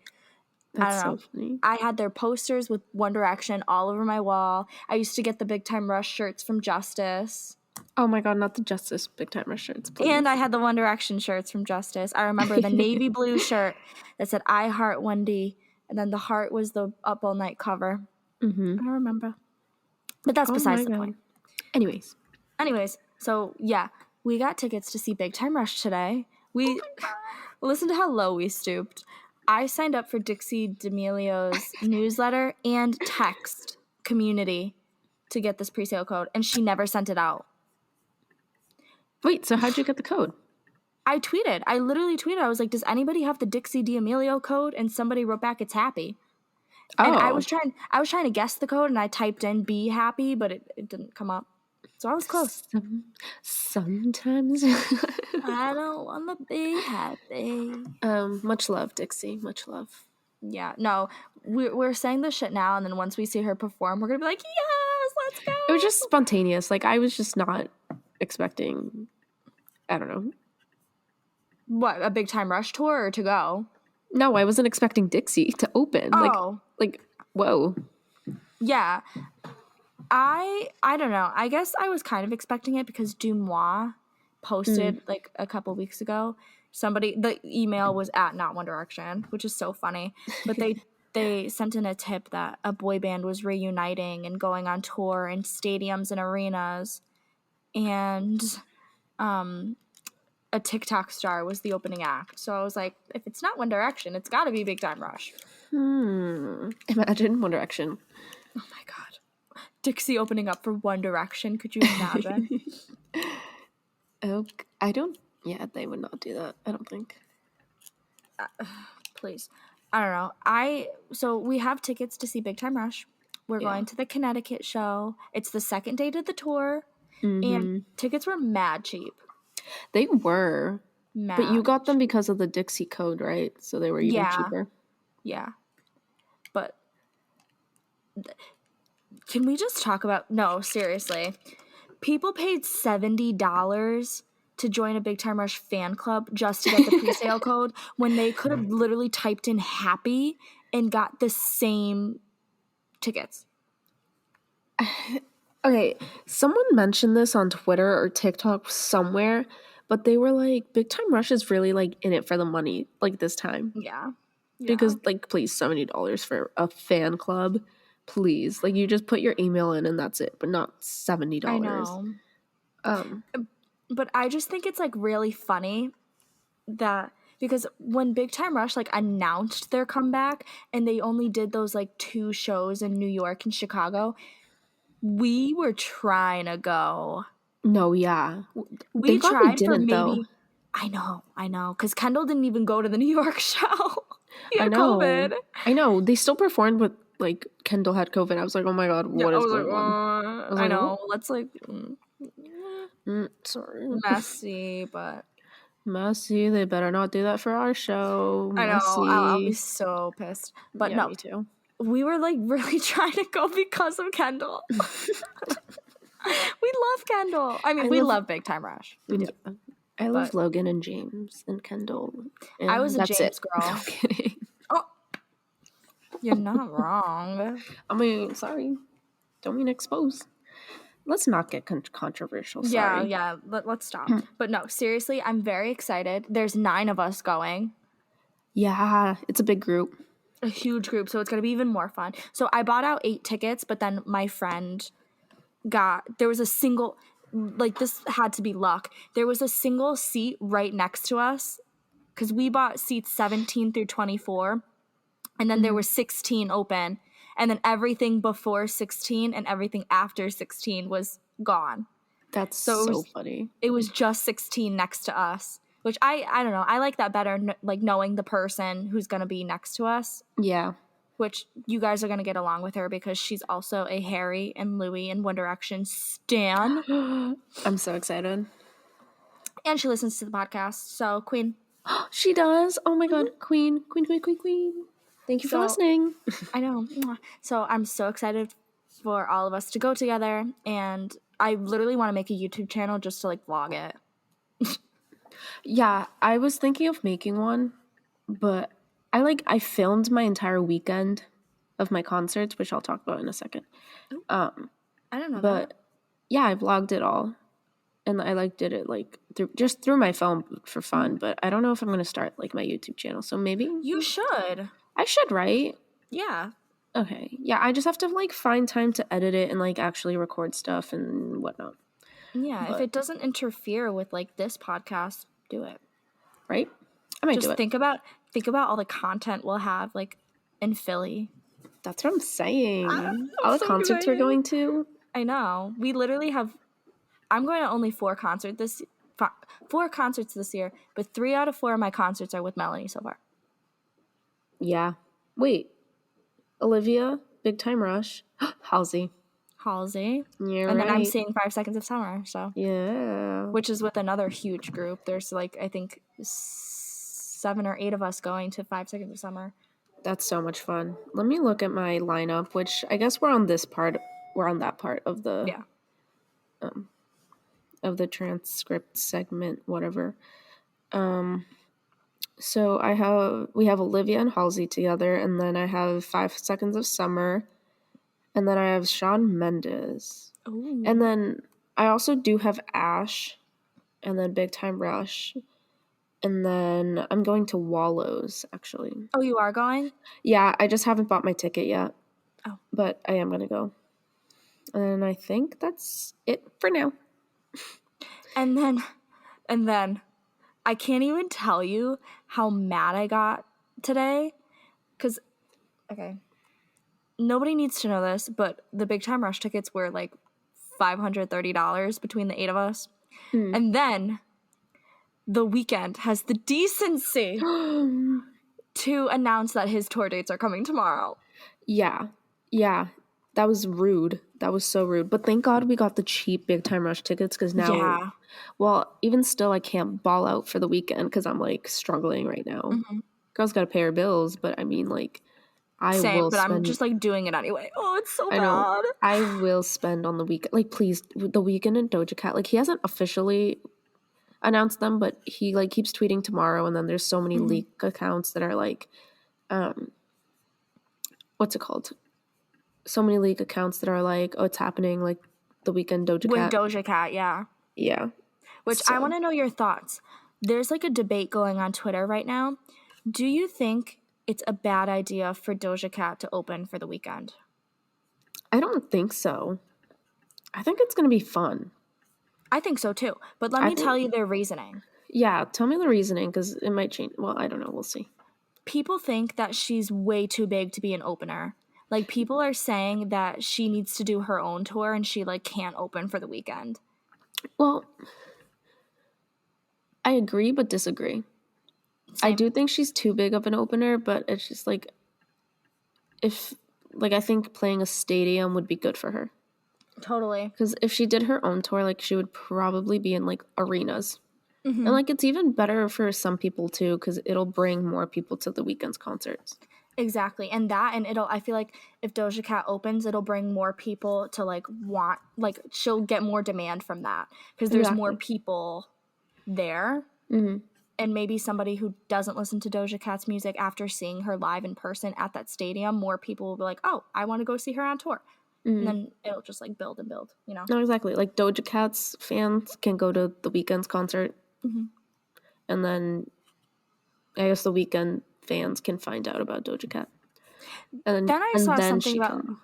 That's so funny. I had their posters with One Direction all over my wall. I used to get the Big Time Rush shirts from Justice. Oh my God, not the Justice Big Time Rush shirts, please. And I had the One Direction shirts from Justice. I remember the navy blue shirt that said I Heart 1D. And then the heart was the Up All Night cover. Mm-hmm. I remember. But that's besides the point. Anyways, so yeah, we got tickets to see Big Time Rush today. Listen to how low we stooped. I signed up for Dixie D'Amelio's newsletter and text community to get this presale code, and she never sent it out. Wait, so how'd you get the code? I tweeted. I literally tweeted. I was like, does anybody have the Dixie D'Amelio code? And somebody wrote back, it's happy. Oh. And I was trying to guess the code, and I typed in be happy, but it didn't come up. So I was close. Sometimes. I don't want to be happy. Much love, Dixie. Much love. Yeah. No, we're saying this shit now, and then once we see her perform, we're going to be like, yes, let's go. It was just spontaneous. Like, I was just not expecting, I don't know. What, a Big Time Rush tour or to go? No, I wasn't expecting Dixie to open. Oh. Like, whoa. Yeah. I don't know. I guess I was kind of expecting it because Dumois posted like a couple weeks ago. The email was at Not One Direction, which is so funny. But they sent in a tip that a boy band was reuniting and going on tour in stadiums and arenas. And a TikTok star was the opening act. So I was like, if it's not One Direction, it's got to be Big Time Rush. Imagine One Direction. Oh my God. Dixie opening up for One Direction. Could you imagine? They would not do that. I don't think. Please. I don't know. So we have tickets to see Big Time Rush. We're going to the Connecticut show. It's the second date of the tour. Mm-hmm. And tickets were mad cheap. They were. match. But you got them because of the Dixie code, right? So they were even cheaper. Yeah. But can we just talk about... No, seriously. People paid $70 to join a Big Time Rush fan club just to get the presale code when they could have literally typed in happy and got the same tickets. Okay, someone mentioned this on Twitter or TikTok somewhere, but they were like, Big Time Rush is really like in it for the money, like this time. Yeah. Because like, please, $70 for a fan club, please. Like, you just put your email in and that's it, but not $70. I know. But I just think it's like really funny that because when Big Time Rush like announced their comeback and they only did those like 2 shows in New York and Chicago, we were trying to go. No, yeah. We tried for maybe... though. I know. Because Kendall didn't even go to the New York show. He had I know. COVID. I know. They still performed with, like, Kendall had COVID. I was like, oh my God, what is going on? I know. Let's, like... sorry. Messy, but... Messy. They better not do that for our show. I Messy. know. I'll be so pissed. But yeah, no. Me too. We were, like, really trying to go because of Kendall. We love Kendall. I mean, we love Big Time Rush. We do. Yeah. I love Logan and James and Kendall. And I was a James girl. No kidding. Oh, you're not wrong. I mean, sorry. Don't mean to expose. Let's not get controversial. Sorry. Yeah. Let's stop. But no, seriously, I'm very excited. There's 9 of us going. Yeah, it's a big group. A huge group, so it's going to be even more fun. So I bought out 8 tickets, but then my friend there was a single... Like, this had to be luck. There was a single seat right next to us because we bought seats 17 through 24, and then there were 16 open, and then everything before 16 and everything after 16 was gone. That's so funny. It was just 16 next to us, which I don't know. I like that better, like knowing the person who's going to be next to us. Yeah. Which you guys are going to get along with her because she's also a Harry and Louis and One Direction stan. I'm so excited. And she listens to the podcast. So, Queen. She does? Oh my God. Queen. Thank you for listening. I know. So I'm so excited for all of us to go together. And I literally want to make a YouTube channel just to like vlog it. Yeah, I was thinking of making one, but I filmed my entire weekend of my concerts, which I'll talk about in a second. I don't know but that. Yeah, I vlogged it all, and I did it like through my phone for fun. But I don't know if I'm gonna start like my YouTube channel. So maybe you should. I should, right? Yeah. Okay. Yeah, I just have to like find time to edit it and like actually record stuff and whatnot. Yeah, if it doesn't interfere with like this podcast, do it. Right? I might just do it. Think about all the content we'll have like in Philly. That's what I'm saying. All the concerts we're going to. I know. We literally have... I'm going to only 4 concerts this year, but 3 out of 4 of my concerts are with Melanie so far. Yeah. Wait. Olivia, Big Time Rush, Halsey. You're and right. Then I'm seeing 5 Seconds of Summer, so. Yeah. Which is with another huge group. There's like, I think 7 or 8 of us going to 5 Seconds of Summer. That's so much fun. Let me look at my lineup, which I guess we're on that part of the of the transcript segment, whatever. So we have Olivia and Halsey together, and then I have 5 Seconds of Summer, and then I have Shawn Mendes. Ooh. And then I also do have Ash, and then Big Time Rush. And then I'm going to Wallows, actually. Oh, you are going? Yeah, I just haven't bought my ticket yet. Oh. But I am going to go. And I think that's it for now. And then I can't even tell you how mad I got today. Because, okay, nobody needs to know this, but the Big Time Rush tickets were like $530 between the 8 of us. And then... The Weeknd has the decency to announce that his tour dates are coming tomorrow. Yeah. That was rude. That was so rude. But thank God we got the cheap Big Time Rush tickets because now, Yeah. well, even still, I can't ball out for the weekend because I'm like struggling right now. Mhm. Girls got to pay her bills, but I mean, like, I Same, will but I'm spend. just like doing it anyway. Oh, it's so I know. bad. I will spend on the weekend. Like, please, the weekend and Doja Cat. Like, he hasn't officially announced them, but he like keeps tweeting tomorrow, and then there's so many leak accounts that are like, what's it called? So many leak accounts that are like, oh, it's happening, like the weekend Doja With Cat. Doja Cat, yeah. Yeah. Which I want to know your thoughts. There's like a debate going on Twitter right now. Do you think it's a bad idea for Doja Cat to open for the weekend? I don't think so. I think it's gonna be fun. I think so too. But let me tell you their reasoning. Yeah, tell me the reasoning because it might change. Well, I don't know. We'll see. People think that she's way too big to be an opener. Like people are saying that she needs to do her own tour and she like can't open for the weekend. Well, I agree but disagree. Same. I do think she's too big of an opener, but it's just like if like I think playing a stadium would be good for her. Totally. Because if she did her own tour, like she would probably be in like arenas. And like it's even better for some people too, because it'll bring more people to the weekend's concerts. Exactly. And I feel like if Doja Cat opens, it'll bring more people to like want, like she'll get more demand from that because there's more people there. And maybe somebody who doesn't listen to Doja Cat's music after seeing her live in person at that stadium, more people will be like, oh, I want to go see her on tour. And then it'll just like build and build, you know? No, exactly. Like Doja Cat's fans can go to the weekend's concert. And then I guess the weekend fans can find out about Doja Cat. And then I saw then something she about can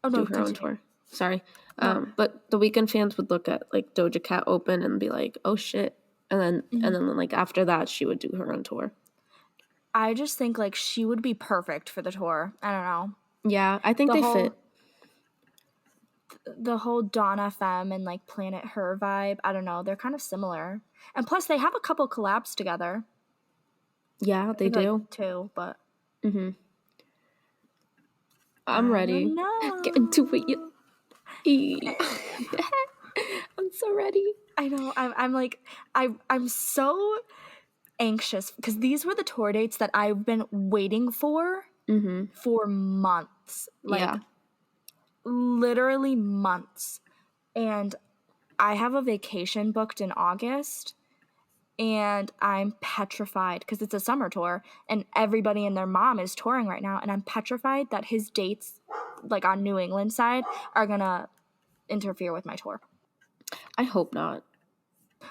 no, do her own continue. tour. Sorry. But the weekend fans would look at like Doja Cat open and be like, oh shit. And then like after that she would do her own tour. I just think like she would be perfect for the tour. I don't know. Yeah, I think they fit. The whole Dawn FM and like Planet Her vibe, I don't know, they're kind of similar. And plus they have a couple collabs together. Yeah, they do. Like, too, but I'm ready. Get into it. I'm so ready. I know. I'm so anxious because these were the tour dates that I've been waiting for months. Like literally months. And I have a vacation booked in August and I'm petrified because it's a summer tour and everybody and their mom is touring right now, and I'm petrified that his dates like on New England side are gonna interfere with my tour. I hope not.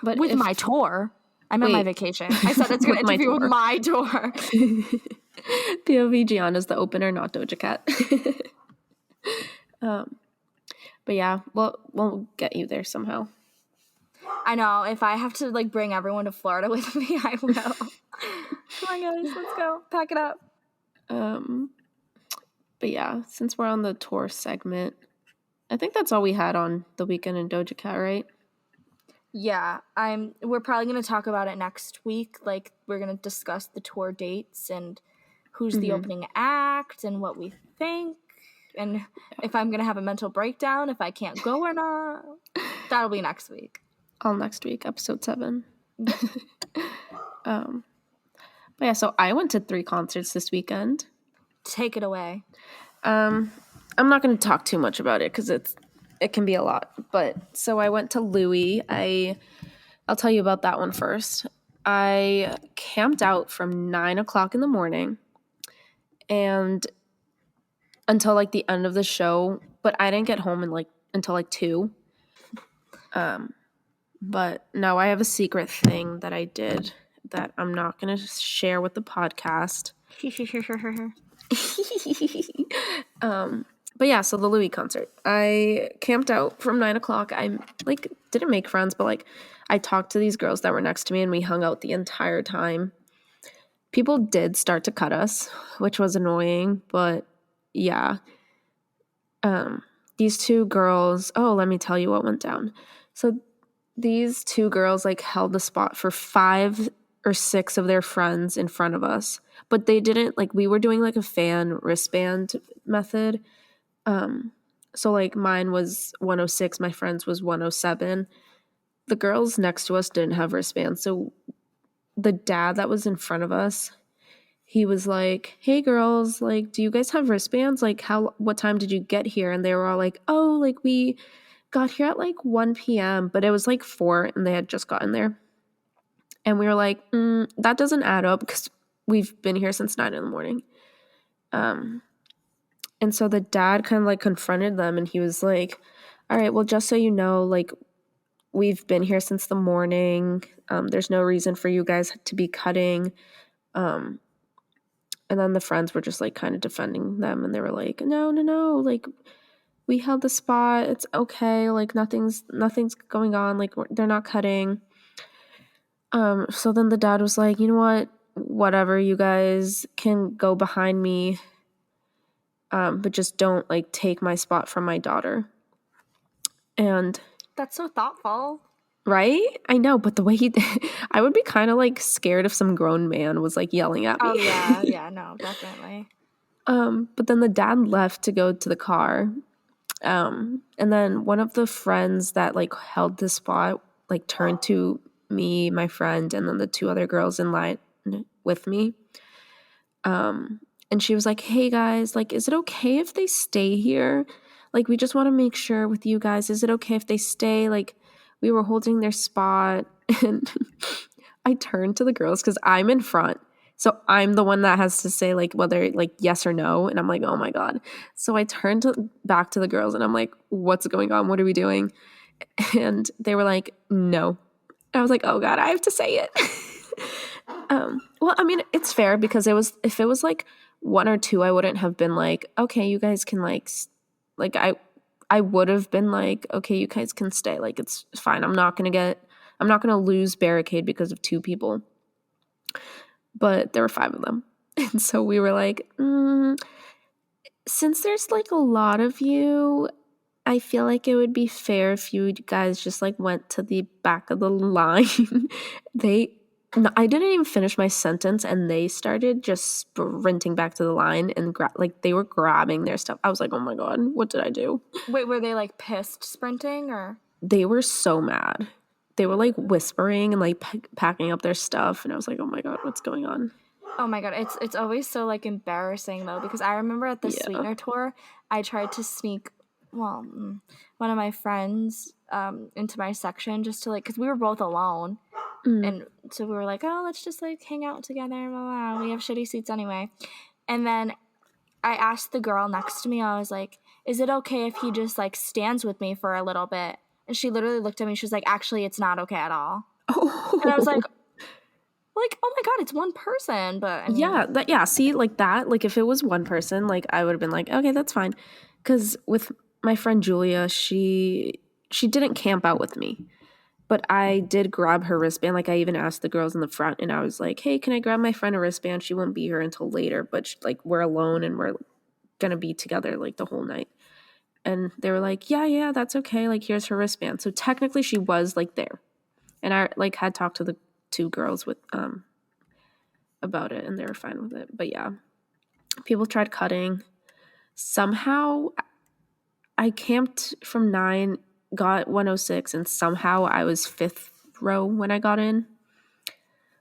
But with my tour, I meant my vacation. I said it's gonna interfere with my tour. Melanie Gianna's the opener, not Doja Cat. But yeah, we'll get you there somehow. I know. If I have to like bring everyone to Florida with me, I will. Come on, guys, let's go. Pack it up. But yeah, since we're on the tour segment, I think that's all we had on the weekend in Doja Cat, right? Yeah, we're probably gonna talk about it next week. Like we're gonna discuss the tour dates and who's the opening act and what we think, and if I'm gonna have a mental breakdown if I can't go or not. That'll be next week. All next week, episode 7. But yeah, so I went to 3 concerts this weekend. Take it away. I'm not going to talk too much about it because it can be a lot. But so I went to Louis. I'll tell you about that one first. I camped out from 9 o'clock in the morning and until like the end of the show, but I didn't get home until like 2. But now I have a secret thing that I did that I'm not going to share with the podcast. But yeah, so the Louis concert. I camped out from 9 o'clock. I like didn't make friends, but like I talked to these girls that were next to me and we hung out the entire time. People did start to cut us, which was annoying, but yeah. These 2 girls, let me tell you what went down. So these 2 girls like held the spot for 5 or 6 of their friends in front of us, but they didn't like, we were doing like a fan wristband method. So like mine was 106, my friend's was 107. The girls next to us didn't have wristbands. So the dad that was in front of us, he was like, "Hey girls, like, do you guys have wristbands? Like, what time did you get here?" And they were all like, "Oh, like we got here at like 1 p.m., but it was like 4 and they had just gotten there." And we were like, that doesn't add up because we've been here since 9 in the morning. And so the dad kind of like confronted them and he was like, "All right, well, just so you know, like, we've been here since the morning. There's no reason for you guys to be cutting." And then the friends were just like kind of defending them and they were like, no, like we held the spot. It's okay. Like nothing's going on. Like they're not cutting. So then the dad was like, "You know what? Whatever, you guys can go behind me. But just don't like take my spot from my daughter." And That's so thoughtful. right? I know, but the way he I would be kind of like scared if some grown man was like yelling at me. Oh yeah, no, definitely. But then the dad left to go to the car. And then one of the friends that like held the spot like turned to me, my friend, and then the two other girls in line with me. And she was like, "Hey guys, like, is it okay if they stay here? Like, we just want to make sure with you guys, is it okay if they stay? Like, we were holding their spot." And I turned to the girls because I'm in front. So I'm the one that has to say like whether like yes or no. And I'm like, oh my God. So I turned back to the girls and I'm like, "What's going on? What are we doing?" And they were like, "No." I was like, oh God, I have to say it. Well, I mean, it's fair because if it was like one or two, I wouldn't have been like, okay, you guys can like I would have been like, okay, you guys can stay. Like, it's fine. I'm not going to lose barricade because of two people. But there were 5 of them. And so we were like, since there's like a lot of you, I feel like it would be fair if you guys just like went to the back of the line. I didn't even finish my sentence and they started just sprinting back to the line and like they were grabbing their stuff. I was like, oh my God, what did I do? Wait, were they like pissed sprinting or? They were so mad. They were like whispering and like packing up their stuff. And I was like, oh my God, what's going on? Oh my God, it's always so like embarrassing though, because I remember at the Sweetener tour, I tried to sneak, one of my friends into my section just to like, because we were both alone. And so we were like, oh, let's just like hang out together, blah, blah. We have shitty seats anyway. And then I asked the girl next to me, I was like, is it okay if he just like stands with me for a little bit? And she literally looked at me, she was like, actually, it's not okay at all. Oh. And I was like, oh my God, it's one person. But I mean, see, like that, like if it was one person, like I would have been like, okay, that's fine. Because with my friend Julia, she didn't camp out with me. But I did grab her wristband. Like, I even asked the girls in the front, and I was like, hey, can I grab my friend a wristband? She won't be here until later, but, like, we're alone, and we're going to be together, like, the whole night. And they were like, yeah, that's okay. Like, here's her wristband. So, technically, she was, like, there. And I, like, had talked to the 2 girls with about it, and they were fine with it. But, yeah. People tried cutting. Somehow, I camped from 9, got 106, and somehow I was 5th row when I got in,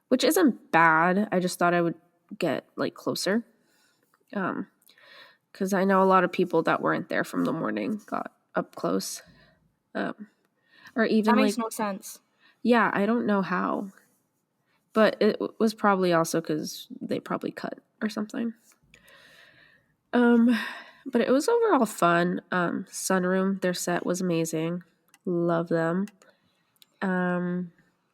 which isn't bad. I just thought I would get like closer, because I know a lot of people that weren't there from the morning got up close, or even that makes no sense. Yeah, I don't know how, but it was probably also because they probably cut or something. But it was overall fun. Sunroom, their set was amazing. Love them.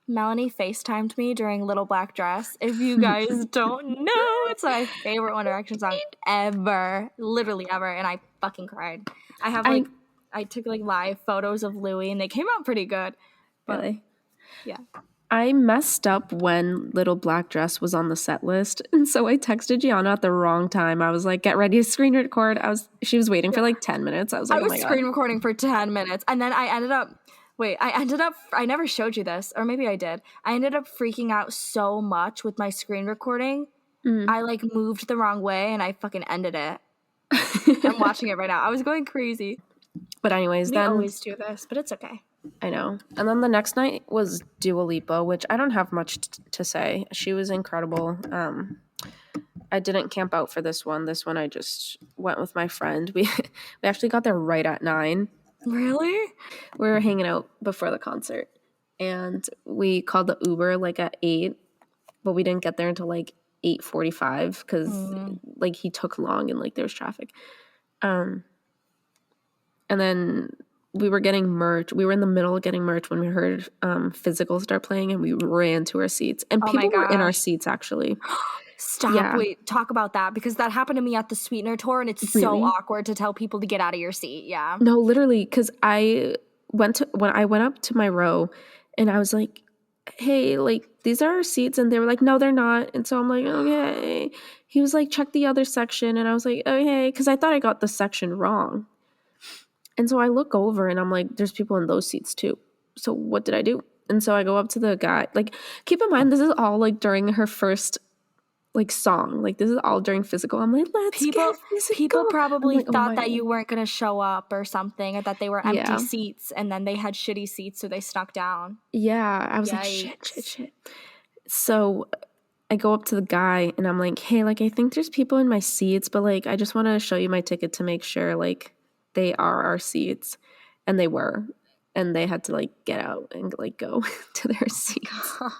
Melanie FaceTimed me during Little Black Dress. If you guys don't know, it's my favorite One Direction song ever. Literally ever. And I fucking cried. I took like live photos of Louis and they came out pretty good. But, really? Yeah. I messed up when Little Black Dress was on the set list, and so I texted Gianna at the wrong time. I was like, get ready to screen record. She was waiting for like 10 minutes. I was like, oh my God. Screen recording for 10 minutes. And then I never showed you this, or maybe I did. I ended up freaking out so much with my screen recording. I like moved the wrong way and I fucking ended it. I'm watching it right now. I was going crazy. But anyways, We then always do this, but it's okay. I know. And then the next night was Dua Lipa, which I don't have much to say. She was incredible. I didn't camp out for this one. This one I just went with my friend. We actually got there right at 9. Really? We were hanging out before the concert, and we called the Uber like at 8, but we didn't get there until like 8:45 because like he took long and like there was traffic. And then we were getting merch. We were in the middle of getting merch when we heard Physical start playing, and we ran to our seats. And people were in our seats, actually. Stop. Yeah. Wait, talk about that, because that happened to me at the Sweetener tour, and it's Really? so awkward to tell people to get out of your seat. Yeah. No, literally, because when I went up to my row, and I was like, hey, like, these are our seats. And they were like, no, they're not. And so I'm like, okay. He was like, check the other section. And I was like, okay, because I thought I got the section wrong. And so I look over and I'm like, there's people in those seats too. So what did I do? And so I go up to the guy. Like, keep in mind, this is all like during her first like song. Like, this is all during Physical. I'm like, let's get physical. People probably like, thought that you weren't going to show up or something, or that they were empty Yeah. seats, and then they had shitty seats, so they snuck down. Yeah. I was like, shit. So I go up to the guy and I'm like, hey, like, I think there's people in my seats, but like, I just want to show you my ticket to make sure like they are our seats. And they were. And they had to like get out and like go to their seats. God.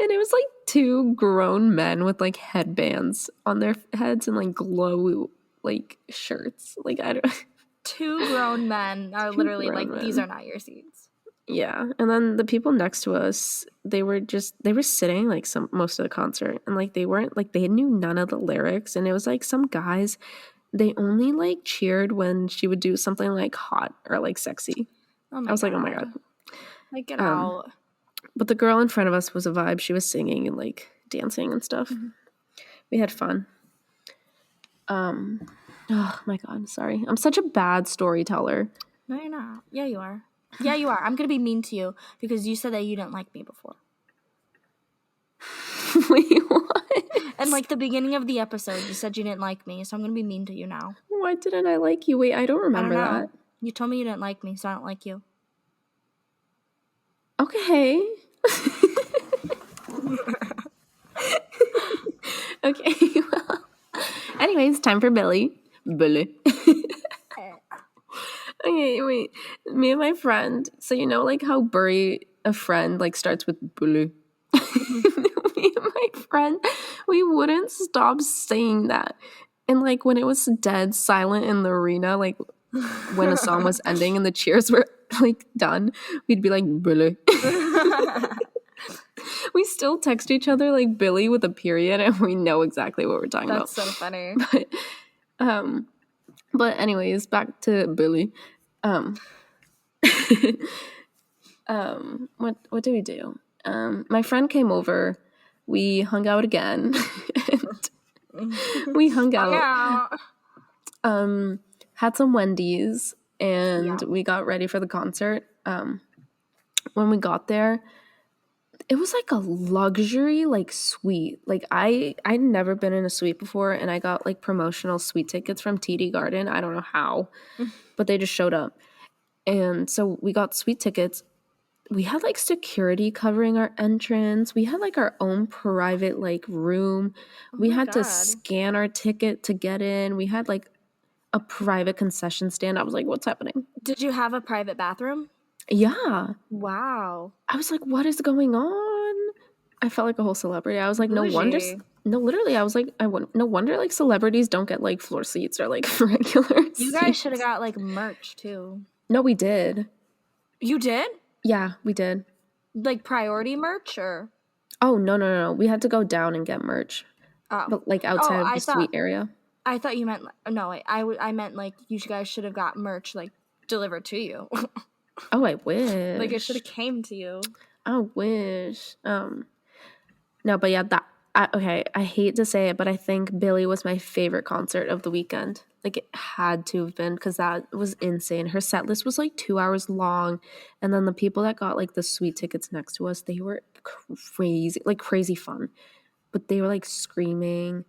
And it was like 2 grown men with like headbands on their heads and like glow like shirts. Like, I don't 2 grown men are literally like, these are not your seats. Yeah. And then the people next to us, they were sitting like most of the concert, and like they weren't like, they knew none of the lyrics. And it was like some guys, they only like cheered when she would do something like hot or like sexy. I was like, oh my God. Like, get out. But the girl in front of us was a vibe. She was singing and like dancing and stuff. Mm-hmm. We had fun. Oh my God, sorry. I'm such a bad storyteller. No, you're not. Yeah, you are. Yeah, you are. I'm going to be mean to you because you said that you didn't like me before. Wait, what? And like the beginning of the episode, you said you didn't like me, so I'm going to be mean to you now. Why didn't I like you? Wait, I don't remember that. You told me you didn't like me, so I don't like you. Okay. Okay, well. Anyways, time for Billy. Okay, wait. Me and my friend, so you know like how bury a friend like starts with Billy? Me and my friend, we wouldn't stop saying that. And like when it was dead silent in the arena, like when a song was ending and the cheers were like done, we'd be like, Billy. We still text each other like Billy with a period, and we know exactly what we're talking about. That's so funny. But anyways, back to Billy. What did we do? My friend came over. We hung out again. We hung out. Had some Wendy's, and we got ready for the concert. When we got there, it was like a luxury like suite. Like I'd never been in a suite before, and I got like promotional suite tickets from TD Garden. I don't know how, but they just showed up. And so we got suite tickets. We had like security covering our entrance. We had like our own private like room. We had to scan our ticket to get in. We had like a private concession stand. I was like, what's happening? Did you have a private bathroom? Yeah. Wow. I was like, what is going on? I felt like a whole celebrity. I was like, no wonder. No, literally, I was like, no wonder like celebrities don't get like floor seats or like regular seats. You guys should have got like merch too. No, we did. You did? Yeah, we did. Like priority merch or? Oh, no. We had to go down and get merch. Oh. But like outside of the suite area. I thought you meant, no, wait, I meant like you guys should have got merch like delivered to you. Oh, I wish. Like it should have came to you. I wish. No, but yeah, okay, I hate to say it, but I think Billie was my favorite concert of the weekend. Like it had to have been, because that was insane. Her set list was like 2 hours long, and then the people that got like the suite tickets next to us, they were crazy fun, but they were like screaming.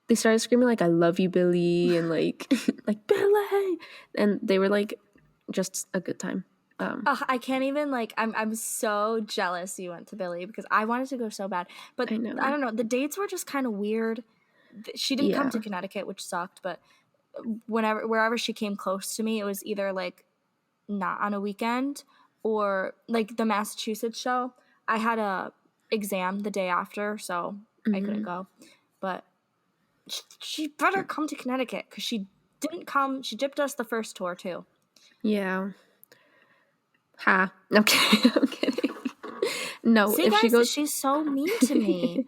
They they started screaming like "I love you, Billy" and like like Billy, and they were like just a good time. I can't even like. I'm so jealous you went to Billy because I wanted to go so bad, but I know. I don't know. The dates were just kind of weird. She didn't come to Connecticut, which sucked. But wherever she came close to me, it was either like not on a weekend or like the Massachusetts show. I had a exam the day after, so I couldn't go. But she better come to Connecticut because she didn't come. She dipped us the first tour too. Yeah. Ha. I'm kidding. I'm kidding. No, See, if guys, she goes, she's so mean to me.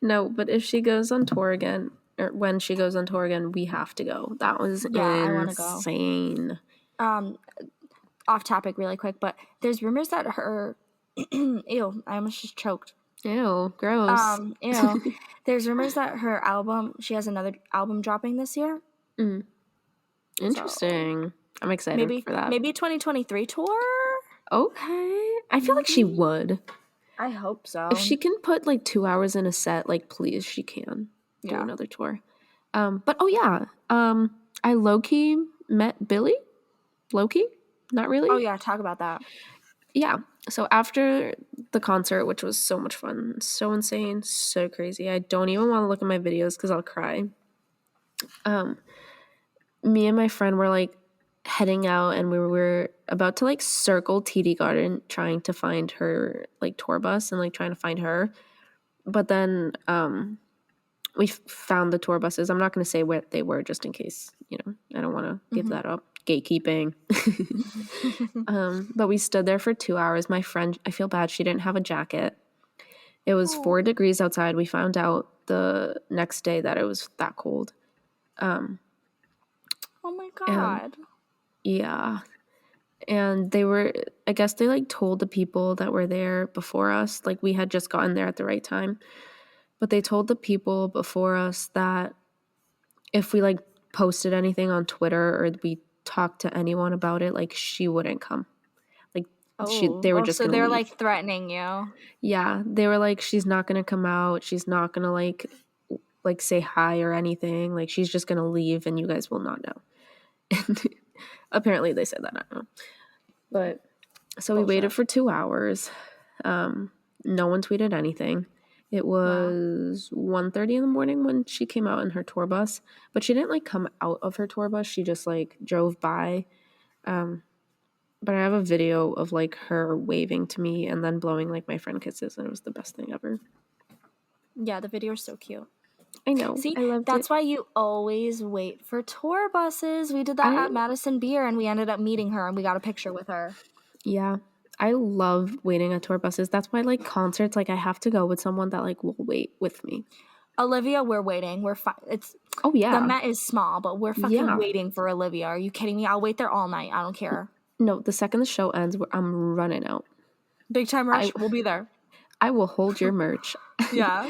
no, but if she goes on tour again, or when she goes on tour again, we have to go. That was I want to go. insane. Off topic really quick, but there's rumors that her ew, I almost just choked. Ew, gross. There's rumors that her album, she has another album dropping this year. Interesting. I'm excited for that. Maybe 2023 tour? Okay. I feel like she would. I hope so. If she can put like 2 hours in a set, like please, she can do another tour. But I low-key met Billy. Low-key? Not really. Oh yeah, talk about that. Yeah. So after the concert, which was so much fun, so insane, so crazy. I don't even want to look at my videos because I'll cry. Me and my friend were like heading out and we were about to like circle TD Garden trying to find her like tour bus and like trying to find her. But then we found the tour buses. I'm not going to say where they were just in case, you know, I don't want to give that up. Gatekeeping. But we stood there for 2 hours. My friend, I feel bad, she didn't have a jacket. It was 4 degrees outside. We found out the next day that it was that cold. Oh my god. Yeah. And I guess they like told the people that were there before us, like we had just gotten there at the right time, but they told the people before us that if we like posted anything on Twitter or we talked to anyone about it, like she wouldn't come. Like they were just so gonna they're leave. like threatening you. Yeah, they were like, she's not gonna come out. She's not gonna like say hi or anything. Like she's just gonna leave, and you guys will not know. And apparently, they said that. I don't know. But so we waited for 2 hours. No one tweeted anything. It was 1:30 in the morning when she came out in her tour bus, but she didn't like come out of her tour bus. She just like drove by. But I have a video of like her waving to me and then blowing like my friend kisses, and it was the best thing ever. Yeah, the video is so cute. I know. See, I loved that's it. why you always wait for tour buses. We did that at Madison Beer, and we ended up meeting her, and we got a picture with her. Yeah. I love waiting at tour buses. That's why, like, concerts, like, I have to go with someone that, like, will wait with me. Olivia, we're waiting. We're fine. Oh, yeah. The Met is small, but we're fucking waiting for Olivia. Are you kidding me? I'll wait there all night. I don't care. No, the second the show ends, I'm running out. Big time rush. We'll be there. I will hold your merch. Yeah.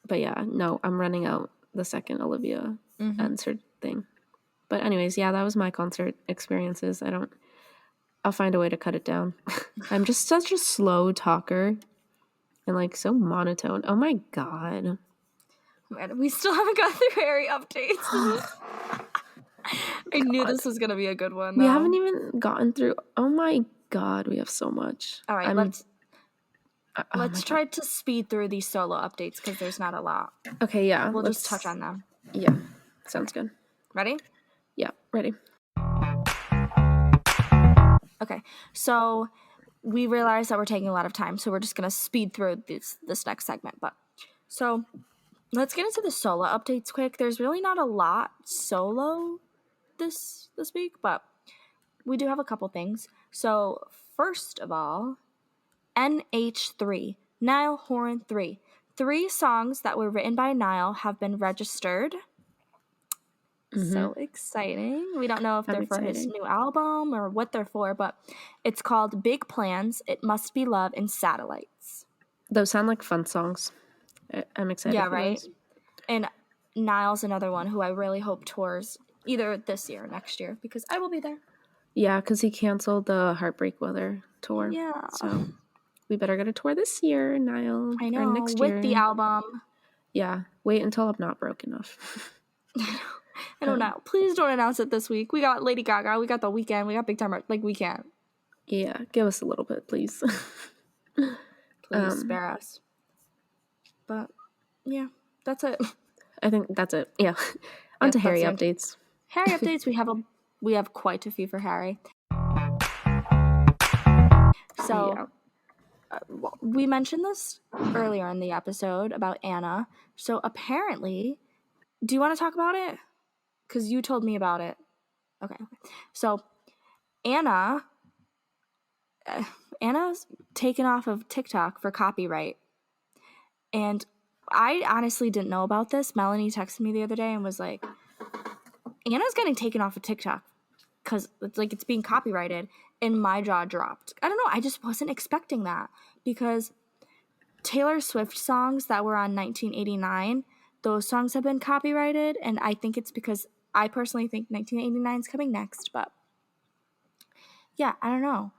But yeah, no, I'm running out the second Olivia ends her thing. But anyways, yeah, that was my concert experiences. I'll find a way to cut it down. I'm just such a slow talker and like so monotone. Oh my god. Man, we still haven't got through Harry updates. I knew this was gonna be a good one. We haven't even gotten through. Oh my god, we have so much. All right, let's try to speed through these solo updates because there's not a lot. Okay, yeah. We'll just touch on them. Yeah, sounds good. Ready? Yeah, ready. Okay, so we realized that we're taking a lot of time, so we're just gonna speed through this next segment. But so let's get into the solo updates quick. There's really not a lot solo this week, but we do have a couple things. So first of all, NH3, Niall Horan 3. 3 songs that were written by Niall have been registered. So exciting. We don't know if they're for his new album or what they're for, but it's called Big Plans, It Must Be Love, and Satellites. Those sound like fun songs. I'm excited for right? those. And Niall's another one who I really hope tours either this year or next year because I will be there. Yeah, because he canceled the Heartbreak Weather tour. Yeah. So we better get a tour this year, Niall. I know. Or next year. With the album. Yeah, wait until I'm not broke enough. I don't know. Please don't announce it this week. We got Lady Gaga. We got The Weeknd. We got Big Time. Like, we can't. Yeah, give us a little bit, please. Please spare us. But, yeah, that's it. I think that's it. Yeah. On to Harry that's updates. Harry updates. We have quite a few for Harry. So, we mentioned this earlier in the episode about Anna. So, apparently, do you want to talk about it? Because you told me about it. Okay. So, Anna's taken off of TikTok for copyright. And I honestly didn't know about this. Melanie texted me the other day and was like, Anna's getting taken off of TikTok because it's being copyrighted. And my jaw dropped. I don't know. I just wasn't expecting that because Taylor Swift songs that were on 1989, those songs have been copyrighted. And I think it's because I personally think 1989 is coming next. But yeah, I don't know.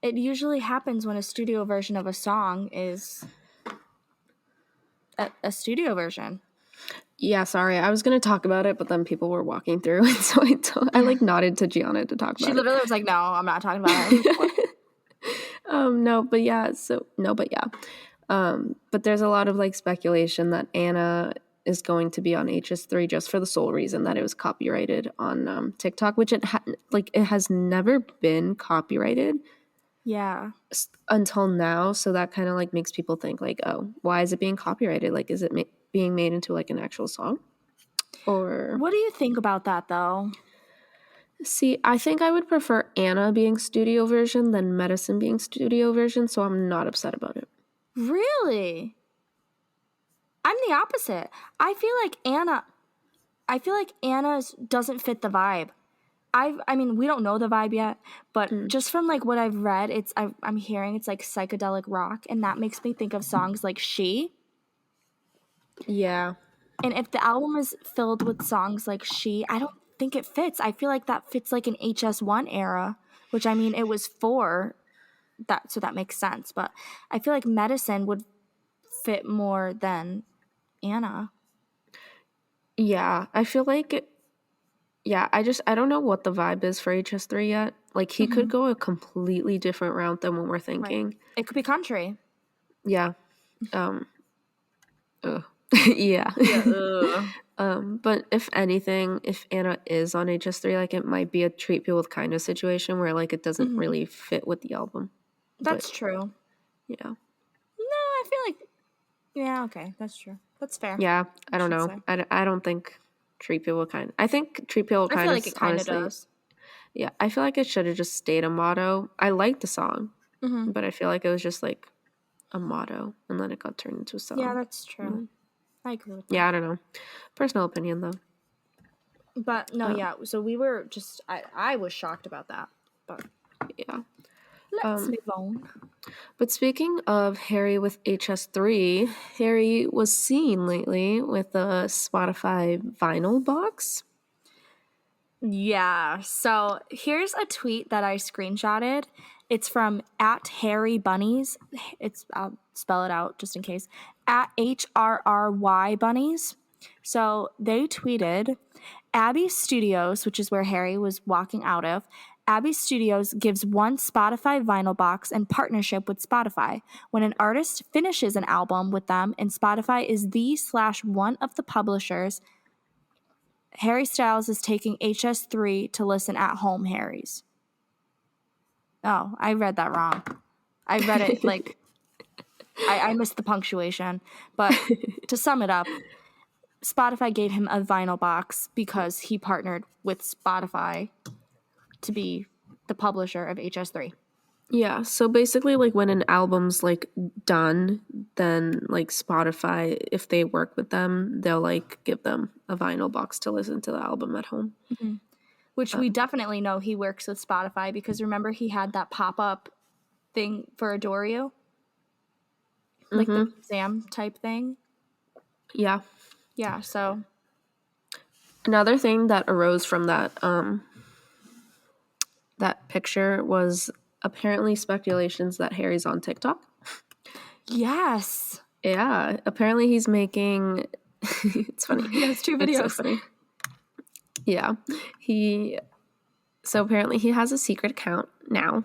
It usually happens when a studio version of a song is a studio version. Yeah, sorry. I was going to talk about it, but then people were walking through, and so I nodded to Gianna to talk about it. She literally was like, no, I'm not talking about it. But there's a lot of speculation that Anna is going to be on HS3 just for the sole reason that it was copyrighted on TikTok, which it has never been copyrighted. Yeah. Until now, so that kind of makes people think oh, why is it being copyrighted? Is it being made into an actual song? Or what do you think about that though? See, I think I would prefer Anna being studio version than Medicine being studio version, so I'm not upset about it. Really? I'm the opposite. I feel like Anna's doesn't fit the vibe. I mean, we don't know the vibe yet, but just from what I've read, I'm hearing it's psychedelic rock, and that makes me think of songs like She. Yeah. And if the album is filled with songs like She, I don't think it fits. I feel like that fits an HS1 era, which I mean, it was 4, so that makes sense. But I feel like Medicine would fit more than Anna. Yeah, I feel I don't know what the vibe is for HS3 yet. He could go a completely different route than what we're thinking. Right. It could be country. Yeah. Yeah. But if anything, if Anna is on HS3, it might be a treat people with kindness situation where it doesn't really fit with the album. That's true. Yeah. No, I feel yeah, okay, that's true. That's fair. Yeah, I don't know. I don't think treat people with kindness. I think treat people with kindness. I feel it kind of does. Yeah, I feel it should have just stayed a motto. I liked the song, but I feel it was just a motto, and then it got turned into a song. Yeah, that's true. I agree with that. Yeah, I don't know. Personal opinion, though. But, no, yeah, so we were just... I was shocked about that, but... Yeah. Let's move on. But speaking of Harry with HS3, Harry was seen lately with a Spotify vinyl box. Yeah, so here's a tweet that I screenshotted. It's from @HarryBunnies. I'll spell it out just in case. @HRRY Bunnies. So they tweeted, Abbey Studios, which is where Harry was walking out of, Abbey Studios gives one Spotify vinyl box in partnership with Spotify. When an artist finishes an album with them and Spotify is /one of the publishers, Harry Styles is taking HS3 to listen at home, Harry's. Oh, I read that wrong. I read it I missed the punctuation. But to sum it up, Spotify gave him a vinyl box because he partnered with Spotify to be the publisher of HS3. Yeah, so basically when an album's done, then Spotify, if they work with them, they'll give them a vinyl box to listen to the album at home. Mm-hmm. Which we definitely know he works with Spotify because remember he had that pop-up thing for Adore You? The museum type thing? Yeah. Yeah, so... Another thing that arose from that picture was apparently speculations that Harry's on TikTok. Yes. Yeah, apparently he's making It's funny. He has 2 videos. It's so funny. Yeah. So apparently he has a secret account now.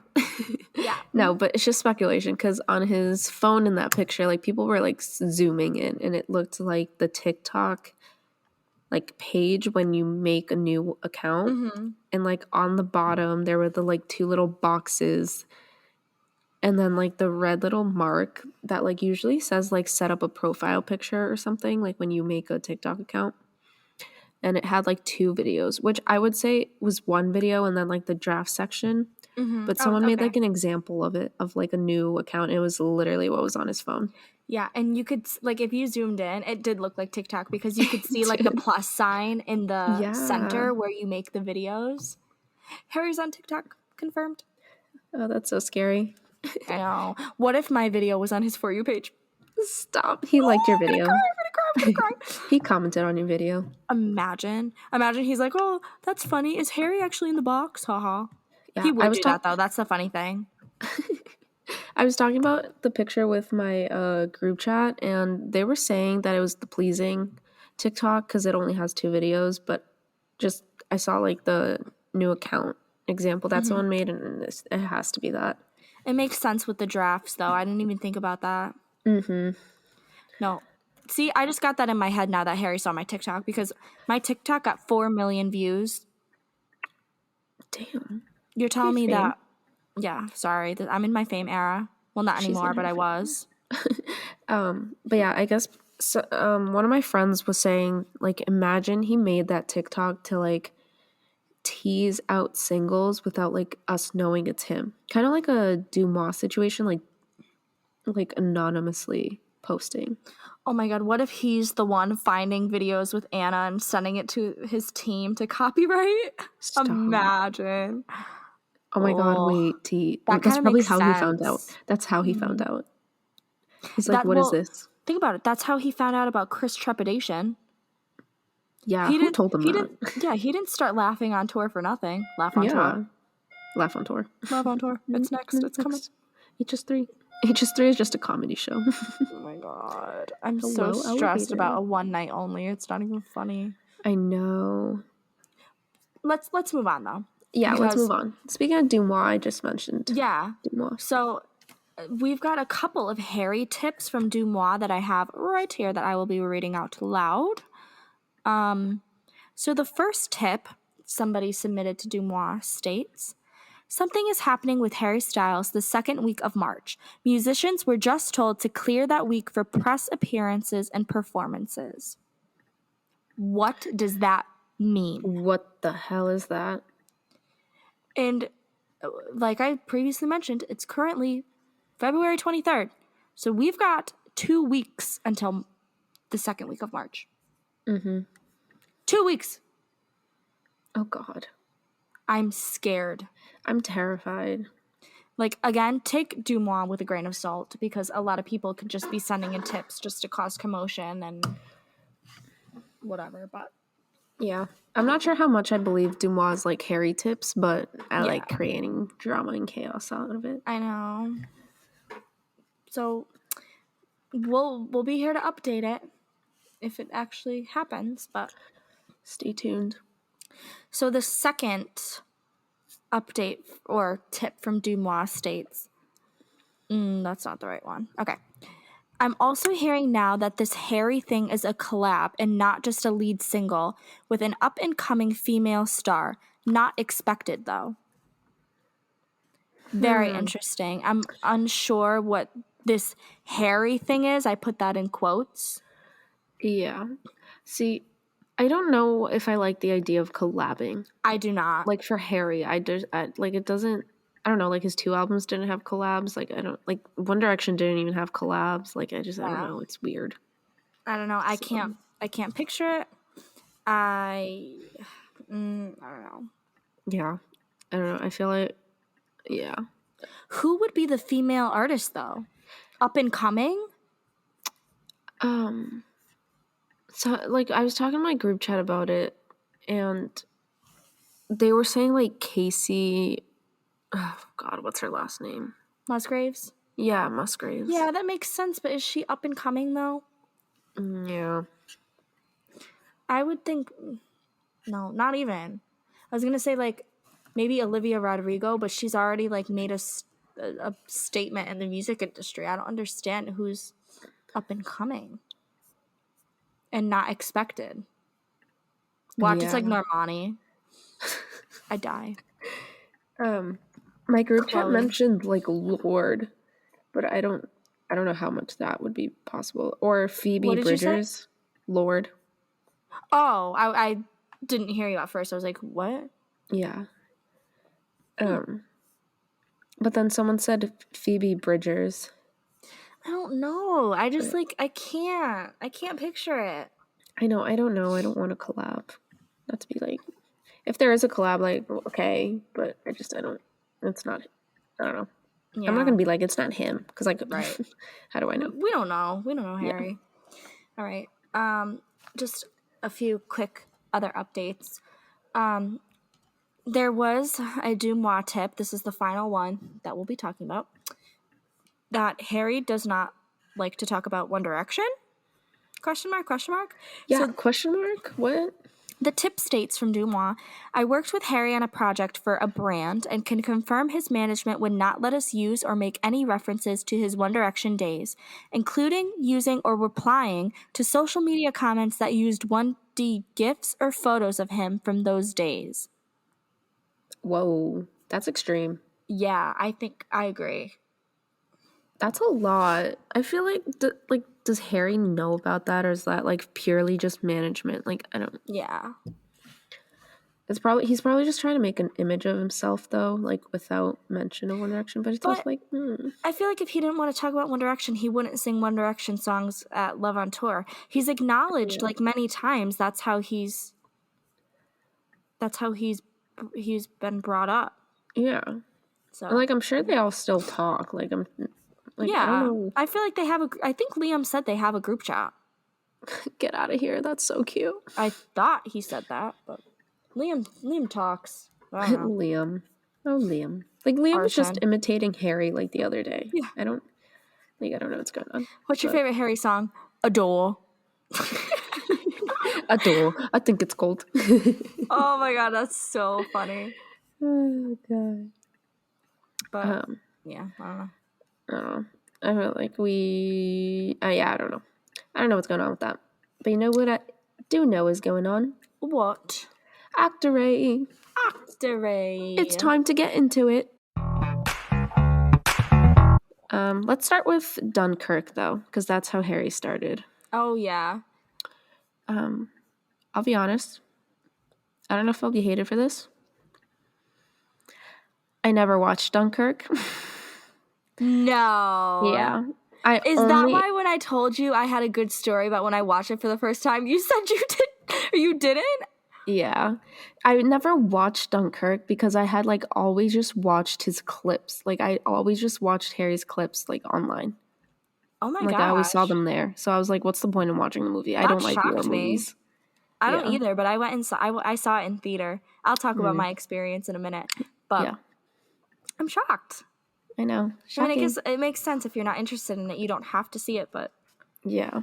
Yeah. No, but it's just speculation because on his phone in that picture, like people were like zooming in and it looked like the TikTok like page when you make a new account. Mm-hmm. And like on the bottom there were the like 2 little boxes and then like the red little mark that like usually says like set up a profile picture or something like when you make a TikTok account. And it had like 2 videos, which I would say was 1 video and then like the draft section. Mm-hmm. But Oh, someone made okay. like an example of it, of like a new account. It was literally what was on his phone. Yeah, and you could, like, if you zoomed in, it did look like TikTok because you could see, like, the plus sign in the Yeah. center where you make the videos. Harry's on TikTok, confirmed. Oh, that's so scary. I know. What if my video was on his For You page? Stop. He liked your video. I'm gonna cry. He commented on your video. Imagine he's like, oh, that's funny. Is Harry actually in the box? Haha. Yeah, He would do that, though. That's the funny thing. I was talking about the picture with my group chat, and they were saying that it was the pleasing TikTok because it only has 2 videos, but just I saw like the new account example that someone made, and it has to be that. It makes sense with the drafts, though. I didn't even think about that. Mm-hmm. No. See, I just got that in my head now that Harry saw my TikTok because my TikTok got 4 million views. Damn. You're telling me fame. that... Yeah, sorry. I'm in my fame era. Well, not anymore, but I was. But yeah, I guess so, one of my friends was saying, like, imagine he made that TikTok to, like, tease out singles without, like, us knowing it's him. Kind of like a Dumas situation, like anonymously posting. Oh my god, what if he's the one finding videos with Anna and sending it to his team to copyright? Stop. Imagine. Oh my god, wait, That that's kinda probably makes how he found out. sense. That's how he found out. He's like, what is this? Think about it. That's how he found out about Chris Trepidation. Yeah, who told him that? Yeah, he didn't start laughing on tour for nothing. Laugh on tour. Laugh on tour. Laugh on tour. It's next. It's coming. HS3. HS3 is just a comedy show. Oh my god. I'm so stressed about a one night only. It's not even funny. I know. Let's move on though. Yeah, let's move on. Speaking of Dumas, I just mentioned. Yeah. Dumas. So we've got a couple of Harry tips from Dumas that I have right here that I will be reading out loud. So the first tip somebody submitted to Dumas states, something is happening with Harry Styles the second week of March. Musicians were just told to clear that week for press appearances and performances. What does that mean? What the hell is that? And like I previously mentioned, it's currently February 23rd. So we've got 2 weeks until the second week of March. 2 weeks. Oh, God. I'm scared. I'm terrified. Like, again, take Dumas with a grain of salt because a lot of people could just be sending in tips just to cause commotion and whatever, but... Yeah. I'm not sure how much I believe Dumas like Harry tips, but I like creating drama and chaos out of it. I know. So we'll be here to update it if it actually happens, but stay tuned. So the second update or tip from Dumas states, that's not the right one. Okay. I'm also hearing now that this Harry thing is a collab and not just a lead single with an up-and-coming female star. Not expected, though. Very interesting. I'm unsure what this Harry thing is. I put that in quotes. Yeah. See, I don't know if I like the idea of collabing. I do not. Like, for Harry, it doesn't... I don't know, like, his 2 albums didn't have collabs. Like, I don't... Like, One Direction didn't even have collabs. Like, I don't know. It's weird. I don't know. I can't picture it. I don't know. Yeah. I don't know. I feel like... Yeah. Who would be the female artist, though? Up and coming? So, like, I was talking to my group chat about it, and they were saying, like, Casey... Oh, God, what's her last name? Musgraves? Yeah, Musgraves. Yeah, that makes sense, but is she up and coming, though? Yeah. I would think, no, not even. I was gonna say like maybe Olivia Rodrigo, but she's already like made a statement in the music industry. I don't understand who's up and coming and not expected. Watch, it's like Yeah. Normani. I die. My group chat Chloe. mentioned like Lord, but I don't know how much that would be possible. Or Phoebe What did you say? Bridgers, Lord. Oh, I didn't hear you at first. I was like, what? Yeah. But then someone said Phoebe Bridgers. I don't know. I just like I can't picture it. I know. I don't know. I don't want to collab. Not to be like, if there is a collab, like okay, but I don't. It's not. I don't know. Yeah. I'm not gonna be like it's not him because like, Right. how do I know? We don't know. We don't know Harry. Yeah. All right. Just a few quick other updates. There was a Dumois tip. This is the final one that we'll be talking about. That Harry does not like to talk about One Direction? Question mark, question mark? Yeah, So question mark? What? the tip states from Dumois, I worked with Harry on a project for a brand and can confirm his management would not let us use or make any references to his One Direction days, including using or replying to social media comments that used 1D GIFs or photos of him from those days. Whoa, that's extreme. Yeah, I think I agree. That's a lot. I feel like, does Harry know about that, or is that like purely just management? Like, I don't. Yeah. He's probably just trying to make an image of himself though, like without mention of One Direction. But it's also like, I feel like if he didn't want to talk about One Direction, he wouldn't sing One Direction songs at Love on Tour. He's acknowledged like many times that's how he's been brought up. yeah. So Like I'm sure they all still talk. Like I'm, like yeah, I don't know. I feel like they have I think Liam said they have a group chat. Get out of here. That's so cute. I thought he said that, but Liam talks. I don't know. Liam. Oh, Liam. Like Liam was just Arsene. imitating Harry like the other day. Yeah. I don't know what's going on. What's your favorite Harry song? Adore. Adore. I think it's cold. Oh my god, that's so funny. Oh god. But yeah, I don't know. I don't know. I feel like yeah, I don't know. I don't know what's going on with that. But you know what I do know is going on? What? Actorry. Actorry. It's time to get into it. Let's start with Dunkirk though, because that's how Harry started. Oh yeah. I'll be honest. I don't know if I'll be hated for this. I never watched Dunkirk. No. Yeah. That why when I told you I had a good story about when I watched it for the first time, you said you did or you didn't? Yeah. I never watched Dunkirk because I had like always just watched his clips. Like I always just watched Harry's clips like online. Oh my gosh. I always saw them there. So I was like, what's the point in watching the movie? I don't like war movies. I don't either, but I went and I saw it in theater. I'll talk about my experience in a minute. But I'm shocked. I know. Shocking. I mean, I guess it makes sense if you're not interested in it. You don't have to see it, but yeah.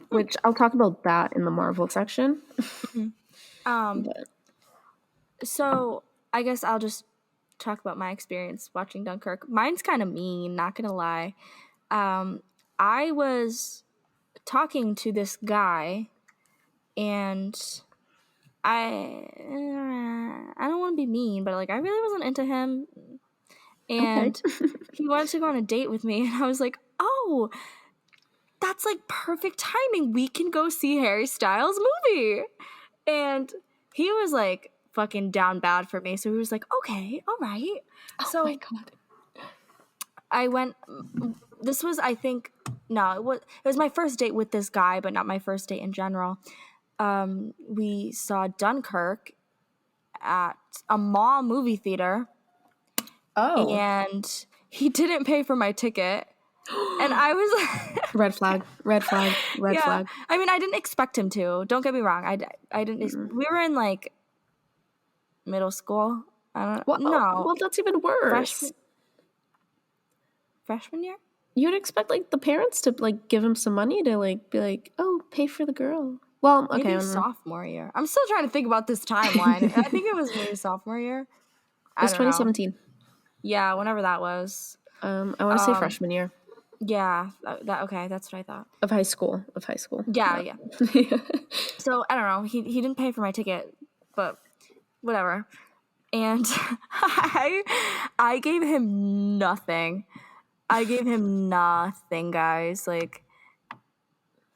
Which I'll talk about that in the Marvel section. So I guess I'll just talk about my experience watching Dunkirk. Mine's kind of mean, not gonna lie. I was talking to this guy, and I don't want to be mean, but like I really wasn't into him. And he wanted to go on a date with me, and I was like, oh, that's like perfect timing. We can go see Harry Styles' movie. And he was like fucking down bad for me. So he was like, okay, all right. Oh my God. I went, this was, I think, no, it was my first date with this guy, but not my first date in general. We saw Dunkirk at a mall movie theater. Oh. And he didn't pay for my ticket. And I was like... red flag. I mean, I didn't expect him to. Don't get me wrong. I didn't... We were in, like, middle school. I don't know. Well, that's even worse. Freshman year? You'd expect, like, the parents to, like, give him some money to, like, be like, oh, pay for the girl. Well, okay. Maybe sophomore year. I'm still trying to think about this timeline. I think it was maybe sophomore year. I It's don't know. 2017. Yeah, whenever that was. I want to say freshman year. Yeah, okay, that's what I thought. Of high school. Yeah, yeah. So, I don't know. He didn't pay for my ticket, but whatever. And I gave him nothing. Guys. Like,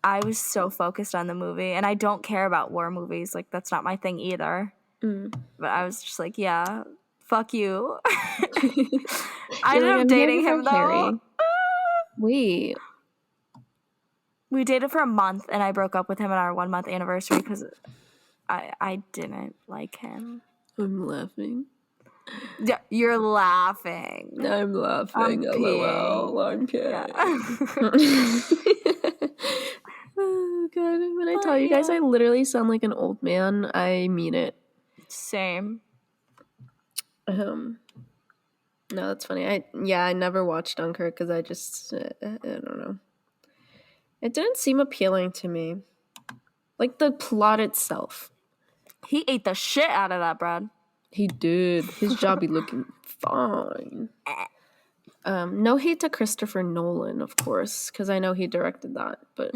I was so focused on the movie, and I don't care about war movies. Like, that's not my thing either. But I was just like, yeah, fuck you. I ended up dating him, though. Wait. We dated for a month, and I broke up with him on our 1 month anniversary because I didn't like him. I'm laughing. Yeah, you're laughing. I'm laughing. LOL. I'm kidding. Yeah. Oh god, when I tell you guys I literally sound like an old man, I mean it. Same. No, that's funny. I never watched Dunkirk because I just I don't know. It didn't seem appealing to me. Like the plot itself. He ate the shit out of that bread. He did. His job be looking fine. No hate to Christopher Nolan, of course, because I know he directed that, but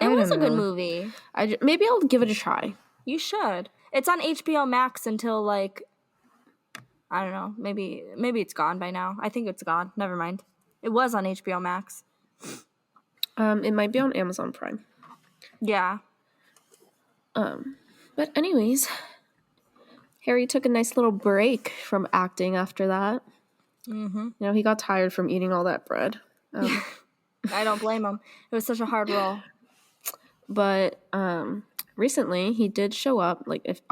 it was a good movie. Maybe I'll give it a try. You should. It's on HBO Max until like I don't know. Maybe it's gone by now. I think it's gone. Never mind. It was on HBO Max. It might be on Amazon Prime. Yeah. But anyways, Harry took a nice little break from acting after that. You know, he got tired from eating all that bread. I don't blame him. It was such a hard role. But recently he did show up. Like, if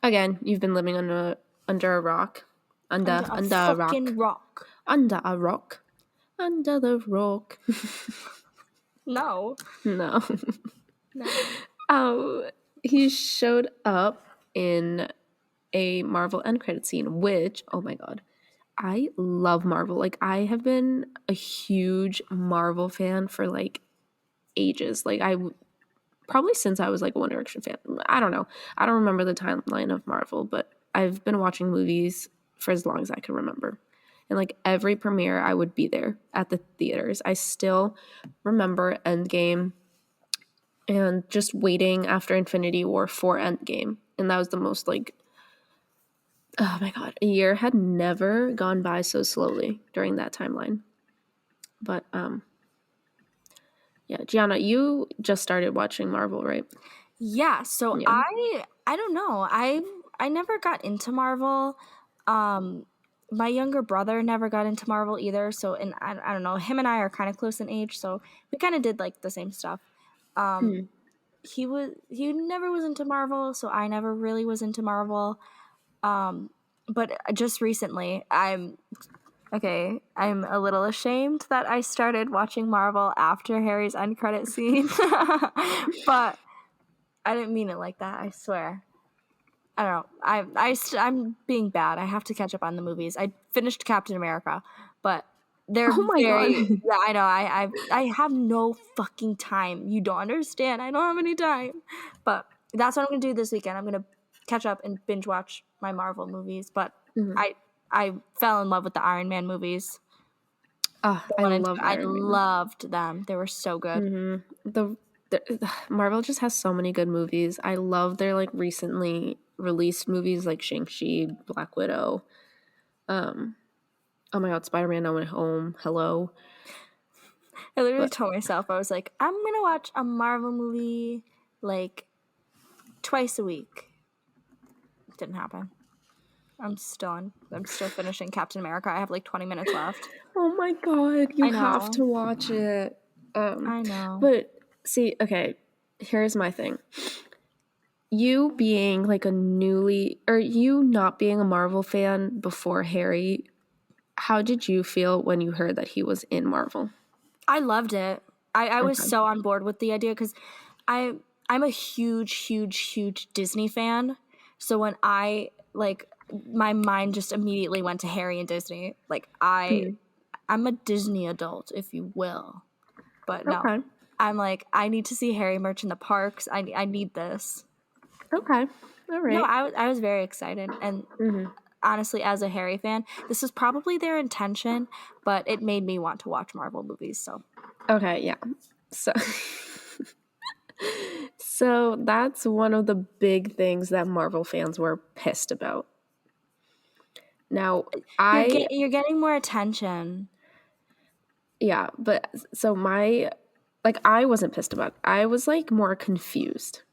again you've been living under a rock, under a rock, under the rock. No. He showed up in a Marvel end credit scene, which, oh my god, I love Marvel. Like, I have been a huge Marvel fan for like ages. Like, probably since I was like a One Direction fan. I don't know. I don't remember the timeline of Marvel, but I've been watching movies for as long as I can remember. And like every premiere, I would be there at the theaters. I still remember Endgame and just waiting after Infinity War for Endgame. And that was the most like, oh my god, a year had never gone by so slowly during that timeline. But yeah, Gianna, you just started watching Marvel, right? Yeah, so yeah. I don't know. I never got into Marvel. My younger brother never got into Marvel either, so and I don't know, him and I are kind of close in age, so we kind of did like the same stuff. He never was into Marvel, so I never really was into Marvel. But just recently, I'm a little ashamed that I started watching Marvel after Harry's end credit scene. But I didn't mean it like that, I swear. I don't know. I'm being bad. I have to catch up on the movies. I finished Captain America, but they're God. Yeah, I know. I have no fucking time. You don't understand. I don't have any time. But that's what I'm going to do this weekend. I'm going to catch up and binge watch my Marvel movies. But I fell in love with the Iron Man movies. I loved them. They were so good. Marvel just has so many good movies. I love their like recently released movies like Shang-Chi, Black Widow. Oh my god, Spider-Man No Way Home. Hello. I literally told myself, I was like, I'm gonna watch a Marvel movie like twice a week. It didn't happen. I'm still finishing Captain America. I have like 20 minutes left. Oh my god, you have to watch it. I know. But see, okay, here's my thing. You being like you not being a Marvel fan before Harry, how did you feel when you heard that he was in Marvel? I loved it. I was so on board with the idea because I'm a huge Disney fan. So when my mind just immediately went to Harry and Disney. Like I'm a Disney adult, if you will. But no. I'm like, I need to see Harry merch in the parks. I need this. Okay. All right. No, I was very excited. And honestly, as a Harry fan, this was probably their intention, but it made me want to watch Marvel movies. So Okay, yeah. So that's one of the big things that Marvel fans were pissed about. Now, you're getting more attention. Yeah, but so I wasn't pissed about it. I was like more confused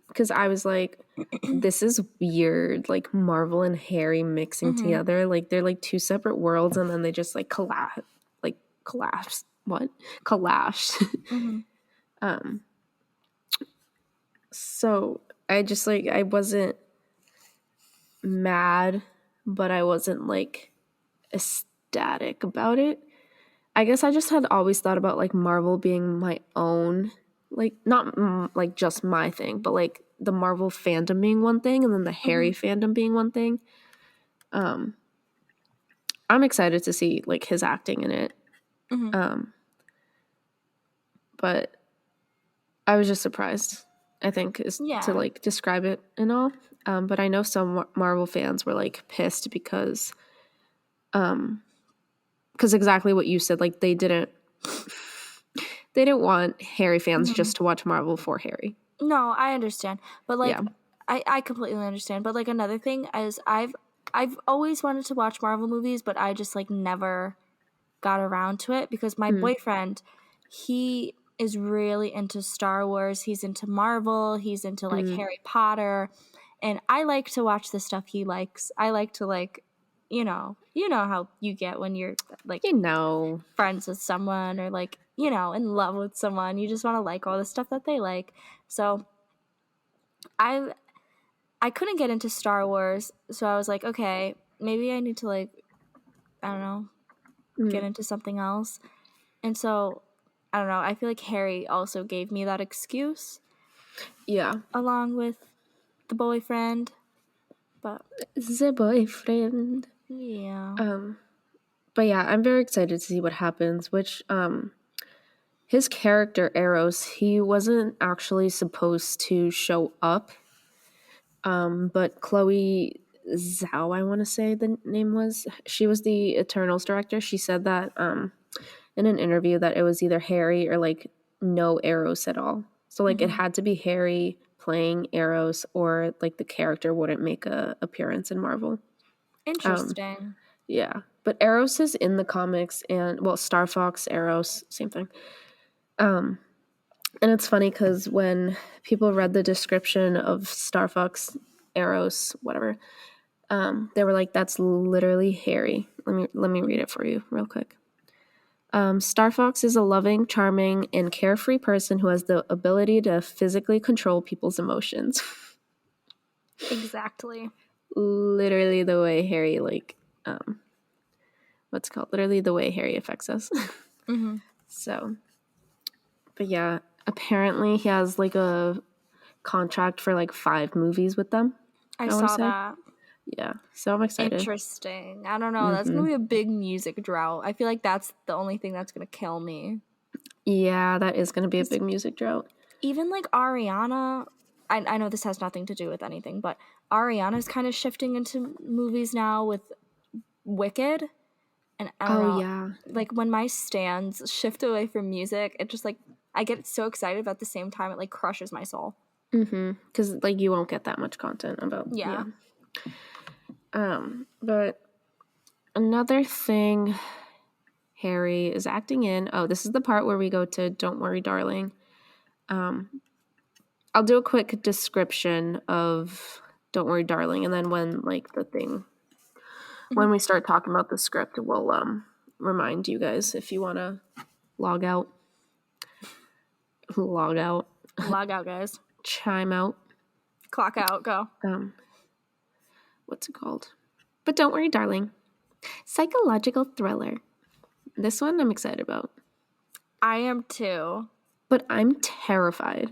because I was like, this is weird, like Marvel and Harry mixing together. Like they're like two separate worlds and then they just like collapse. So I just like, I wasn't mad, but I wasn't like ecstatic about it. I guess I just had always thought about like Marvel being my own, like not like just my thing, but like the Marvel fandom being one thing and then the Harry fandom being one thing. I'm excited to see like his acting in it. But I was just surprised, I think, is to like describe it and all. But I know some Marvel fans were like pissed because exactly what you said, like they didn't want Harry fans just to watch Marvel for Harry. No, I understand. But like I completely understand. But like another thing is I've always wanted to watch Marvel movies, but I just like never got around to it because my boyfriend, he is really into Star Wars. He's into Marvel. He's into like Harry Potter. And I like to watch the stuff he likes. I like to like, you know how you get when you're like, friends with someone or like, in love with someone. You just want to like all the stuff that they like. So I couldn't get into Star Wars. So I was like, okay, maybe I need to like, I don't know, get into something else. And so, I don't know, I feel like Harry also gave me that excuse. Yeah. Along with the boyfriend. But the boyfriend. Yeah. But yeah, I'm very excited to see what happens, which his character Eros, he wasn't actually supposed to show up. But Chloe Zhao, I want to say the name was, she was the Eternals director. She said that in an interview that it was either Harry or like no Eros at all. So like it had to be Harry playing Eros or like the character wouldn't make a appearance in Marvel. Interesting. Yeah. But Eros is in the comics and Star Fox, Eros, same thing. And it's funny because when people read the description of Star Fox, Eros, whatever, they were like, "That's literally Harry." Let me read it for you real quick. Star Fox is a loving, charming, and carefree person who has the ability to physically control people's emotions. Exactly. Literally the way Harry literally the way Harry affects us. So, but yeah, apparently he has like a contract for like 5 movies with them. I saw that. Yeah, so I'm excited. Interesting. I don't know. That's going to be a big music drought. I feel like that's the only thing that's going to kill me. Yeah, that is going to be a big music drought. Even like Ariana, I know this has nothing to do with anything, but Ariana's kind of shifting into movies now with Wicked. And I don't know. Yeah. Like when my stands shift away from music, it just like, I get so excited, but at the same time, it like crushes my soul. Because like you won't get that much content about. Yeah. But another thing Harry is acting in. Oh, this is the part where we go to "Don't Worry, Darling." I'll do a quick description of "Don't Worry, Darling," and then when we start talking about the script, we'll remind you guys if you want to log out. Log out, guys. Chime out. Clock out. Go. What's it called? But Don't Worry, Darling. Psychological thriller. This one I'm excited about. I am too. But I'm terrified.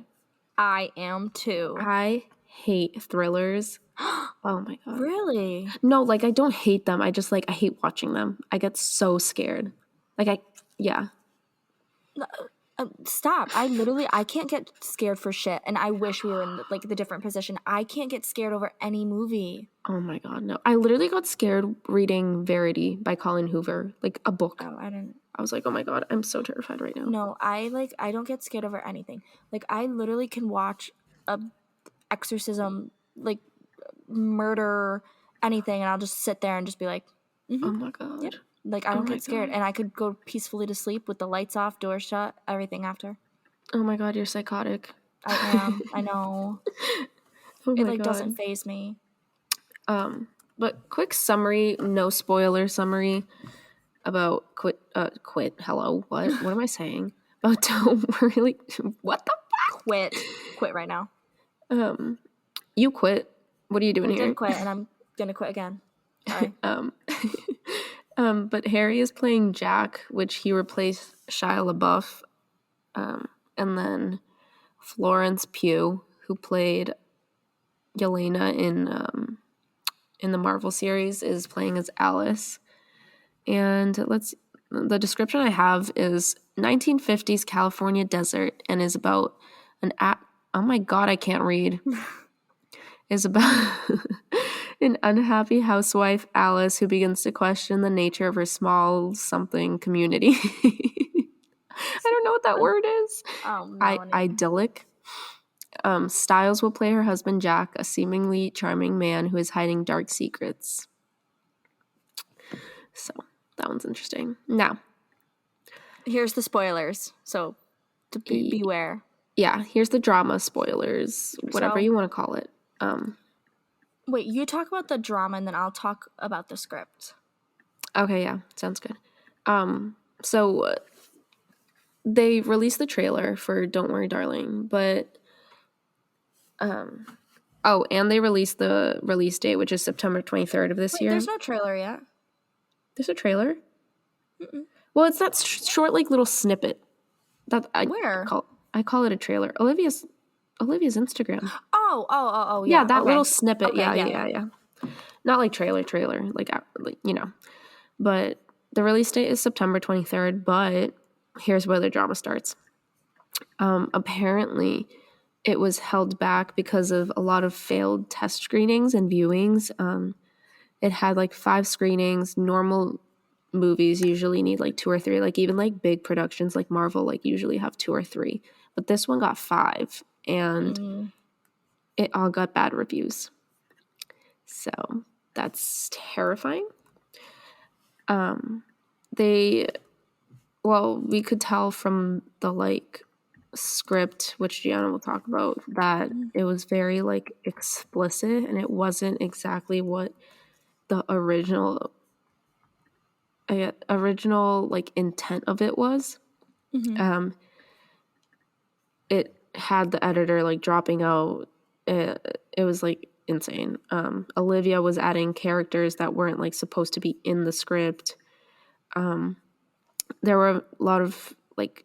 I am too. I hate thrillers. Oh my god. Really? No, like I don't hate them. I just like I hate watching them. I get so scared. Yeah. Stop. I can't get scared for shit. And I wish we were in the different position. I can't get scared over any movie. Oh my God, no. I literally got scared reading Verity by Colin Hoover, like a book. Oh, I didn't. I was like, oh my God, I'm so terrified right now. No, I don't get scared over anything. Like, I literally can watch a exorcism, like, murder, anything, and I'll just sit there and just be like, oh my God. Yep. Like, I don't get scared. And I could go peacefully to sleep with the lights off, door shut, everything after. Oh my God, you're psychotic. I am. I know. Oh my It God. doesn't faze me. But quick summary, no spoiler summary about hello, what am I saying? About Don't Worry, what the fuck? Quit right now. You quit. What are you doing I here? did quit, and I'm gonna quit again. Sorry. But Harry is playing Jack, which he replaced Shia LaBeouf, and then Florence Pugh, who played Yelena in the Marvel series, is playing as Alice. And the description I have is 1950s California desert, and is about oh my God, I can't read. Is about an unhappy housewife, Alice, who begins to question the nature of her small something community. I don't know what that word is. Idyllic. Styles will play her husband, Jack, a seemingly charming man who is hiding dark secrets. So that one's interesting. Now, here's the spoilers. So to beware. Yeah, here's the drama spoilers, whatever you want to call it. Wait, you talk about the drama and then I'll talk about the script. Okay, yeah, sounds good. So they released the trailer for Don't Worry Darling, but and they released the release date, which is September 23rd of this year. There's no trailer yet. There's a trailer? Mm-mm. Well, it's that short, like, little snippet. Where? I call it a trailer. Olivia's Instagram. Oh, yeah. That little snippet. Okay, yeah. Not like trailer, like, you know. But the release date is September 23rd, but here's where the drama starts. Apparently, it was held back because of a lot of failed test screenings and viewings. It had, like, 5 screenings. Normal movies usually need, like, 2 or 3. Like, even, like, big productions like Marvel, like, usually have 2 or 3. But this one got 5, and it all got bad reviews. So that's terrifying. We could tell from the, like, script, which Gianna will talk about, that it was very, like, explicit, and it wasn't exactly what the original like, intent of it was. It had the editor, like, dropping out. It was, like, insane. Olivia was adding characters that weren't, like, supposed to be in the script. There were a lot of, like,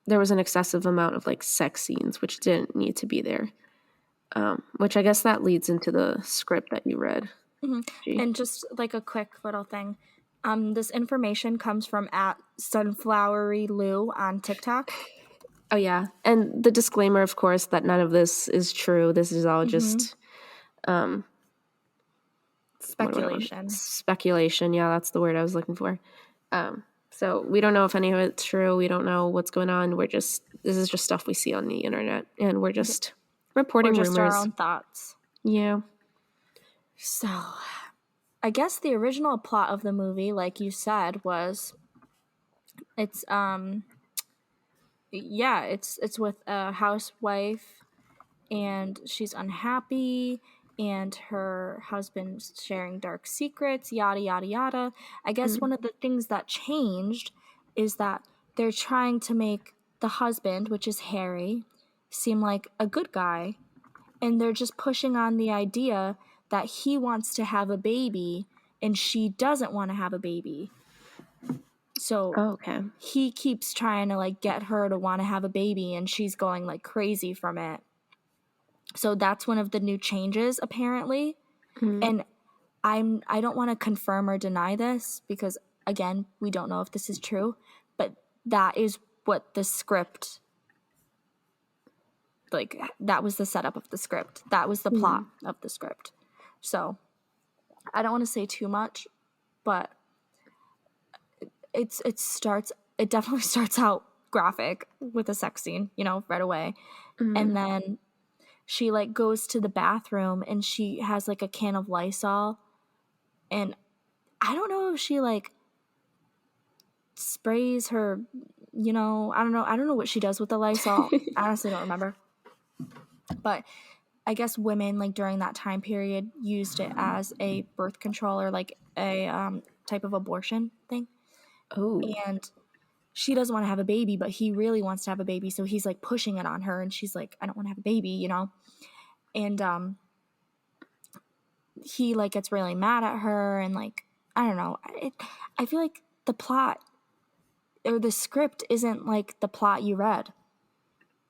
there was an excessive amount of, like, sex scenes, which didn't need to be there. Which I guess that leads into the script that you read. And just, like, a quick little thing. This information comes from @sunflowerylou on TikTok. Oh, yeah. And the disclaimer, of course, that none of this is true. This is all just speculation. Speculation, yeah, that's the word I was looking for. So we don't know if any of it's true. We don't know what's going on. This is just stuff we see on the internet, and we're just reporting rumors. Our own thoughts. Yeah. So, I guess the original plot of the movie, like you said, was it's with a housewife, and she's unhappy, and her husband's sharing dark secrets, yada yada yada. I guess one of the things that changed is that they're trying to make the husband, which is Harry, seem like a good guy, and they're just pushing on the idea that he wants to have a baby and she doesn't want to have a baby. So he keeps trying to, like, get her to want to have a baby, and she's going, like, crazy from it. So that's one of the new changes, apparently. And I don't want to confirm or deny this because, again, we don't know if this is true, but that is what the script, like, that was the setup of the script. That was the plot of the script. So I don't want to say too much, but it definitely starts out graphic with a sex scene, you know, right away. And then she, like, goes to the bathroom and she has, like, a can of Lysol, and I don't know if she, like, sprays her, you know, I don't know what she does with the Lysol. I honestly don't remember. But I guess women, like, during that time period used it as a birth control or, like, a type of abortion thing. Oh. And she doesn't want to have a baby, but he really wants to have a baby, so he's, like, pushing it on her, and she's like, I don't want to have a baby, you know? And he, like, gets really mad at her, and, like, I don't know. I feel like the plot or the script isn't like the plot you read.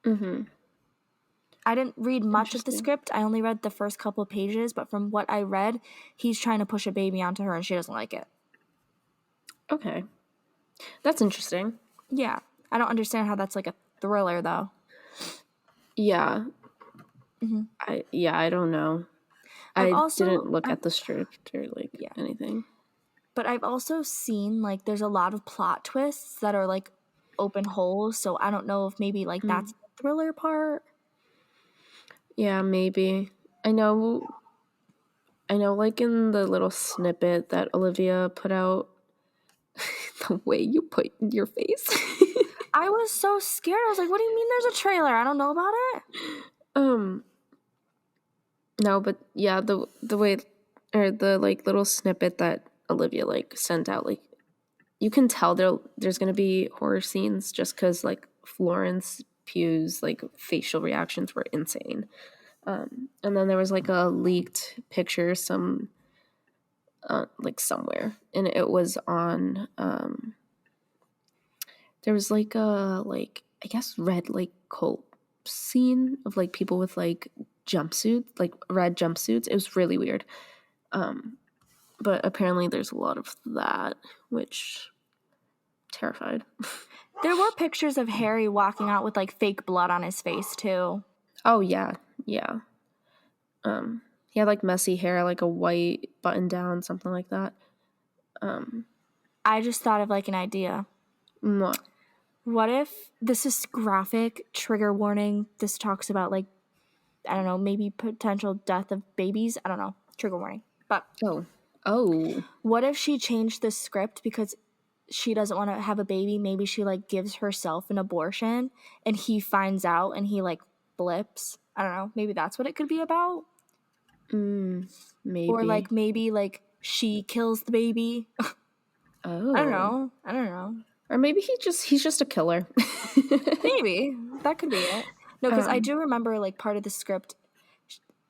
I didn't read much of the script. I only read the first couple of pages, but from what I read, he's trying to push a baby onto her and she doesn't like it. Okay. That's interesting. Yeah. I don't understand how that's like a thriller, though. Yeah. I don't know. I didn't look at the script or, like, anything. But I've also seen, like, there's a lot of plot twists that are, like, open holes, so I don't know if maybe, like, that's the thriller part. Yeah, maybe. I know, like, in the little snippet that Olivia put out, the way you put your face. I was so scared. I was like, what do you mean there's a trailer? I don't know about it. No, but yeah, the way, or the, like, little snippet that Olivia, like, sent out, like, you can tell there's gonna be horror scenes just because, like, Florence Pugh's, like, facial reactions were insane. And then there was, like, a leaked picture like, somewhere, and it was on there was, like, a, like, I guess red, like, cult scene of, like, people with, like, jumpsuits, like, red jumpsuits. It was really weird. But apparently there's a lot of that, which terrified. There were pictures of Harry walking out with, like, fake blood on his face, too. Oh, yeah. He had, like, messy hair, like a white button down, something like that. I just thought of, like, an idea. What? What if this is graphic, trigger warning, this talks about, like, I don't know, maybe potential death of babies? I don't know. Trigger warning. But Oh. what if she changed the script because she doesn't want to have a baby? Maybe she, like, gives herself an abortion and he finds out and he, like, blips. I don't know. Maybe that's what it could be about. Maybe. Or, like, maybe, like, she kills the baby. Oh. I don't know. Or maybe he's just a killer. Maybe. That could be it. No, because I do remember, like, part of the script,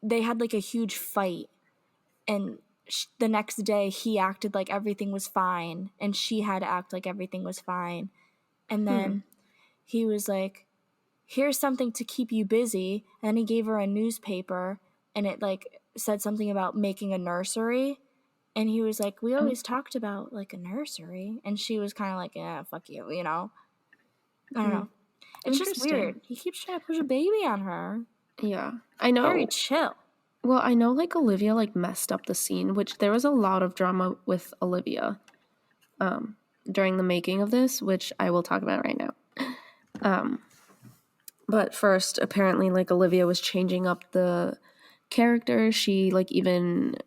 they had, like, a huge fight, and the next day he acted like everything was fine, and she had to act like everything was fine. And then he was like, here's something to keep you busy, and then he gave her a newspaper, and it, like, said something about making a nursery. And he was like, we always talked about, like, a nursery. And she was kind of like, yeah, fuck you, you know? I don't know. It's just weird. He keeps trying to push a baby on her. Yeah. I know. Very chill. Well, I know, like, Olivia, like, messed up the scene, which there was a lot of drama with Olivia during the making of this, which I will talk about right now. But first, apparently, like, Olivia was changing up the character. She, like, even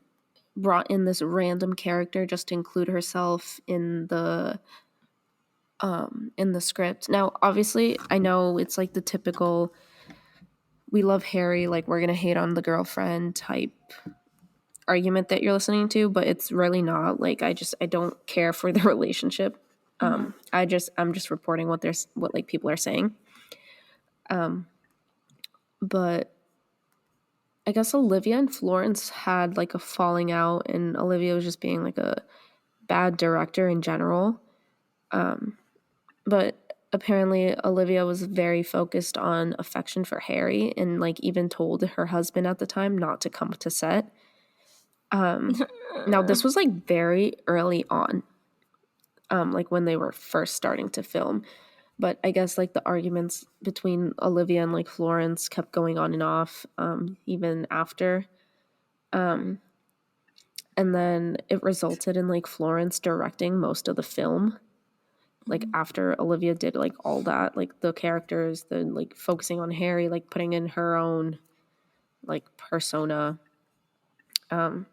brought in this random character just to include herself in the script. Now, obviously, I know it's, like, the typical we love Harry, like, we're gonna hate on the girlfriend type argument that you're listening to, but it's really not. Like, I don't care for the relationship. I'm just reporting what like people are saying. But I guess Olivia and Florence had, like, a falling out, and Olivia was just being, like, a bad director in general. But apparently Olivia was very focused on affection for Harry, and, like, even told her husband at the time not to come to set. Now this was, like, very early on, like, when they were first starting to film. But I guess like the arguments between Olivia and like Florence kept going on and off, even after. And then it resulted in like Florence directing most of the film. Like after Olivia did like all that, like the characters, the like focusing on Harry, like putting in her own like persona. But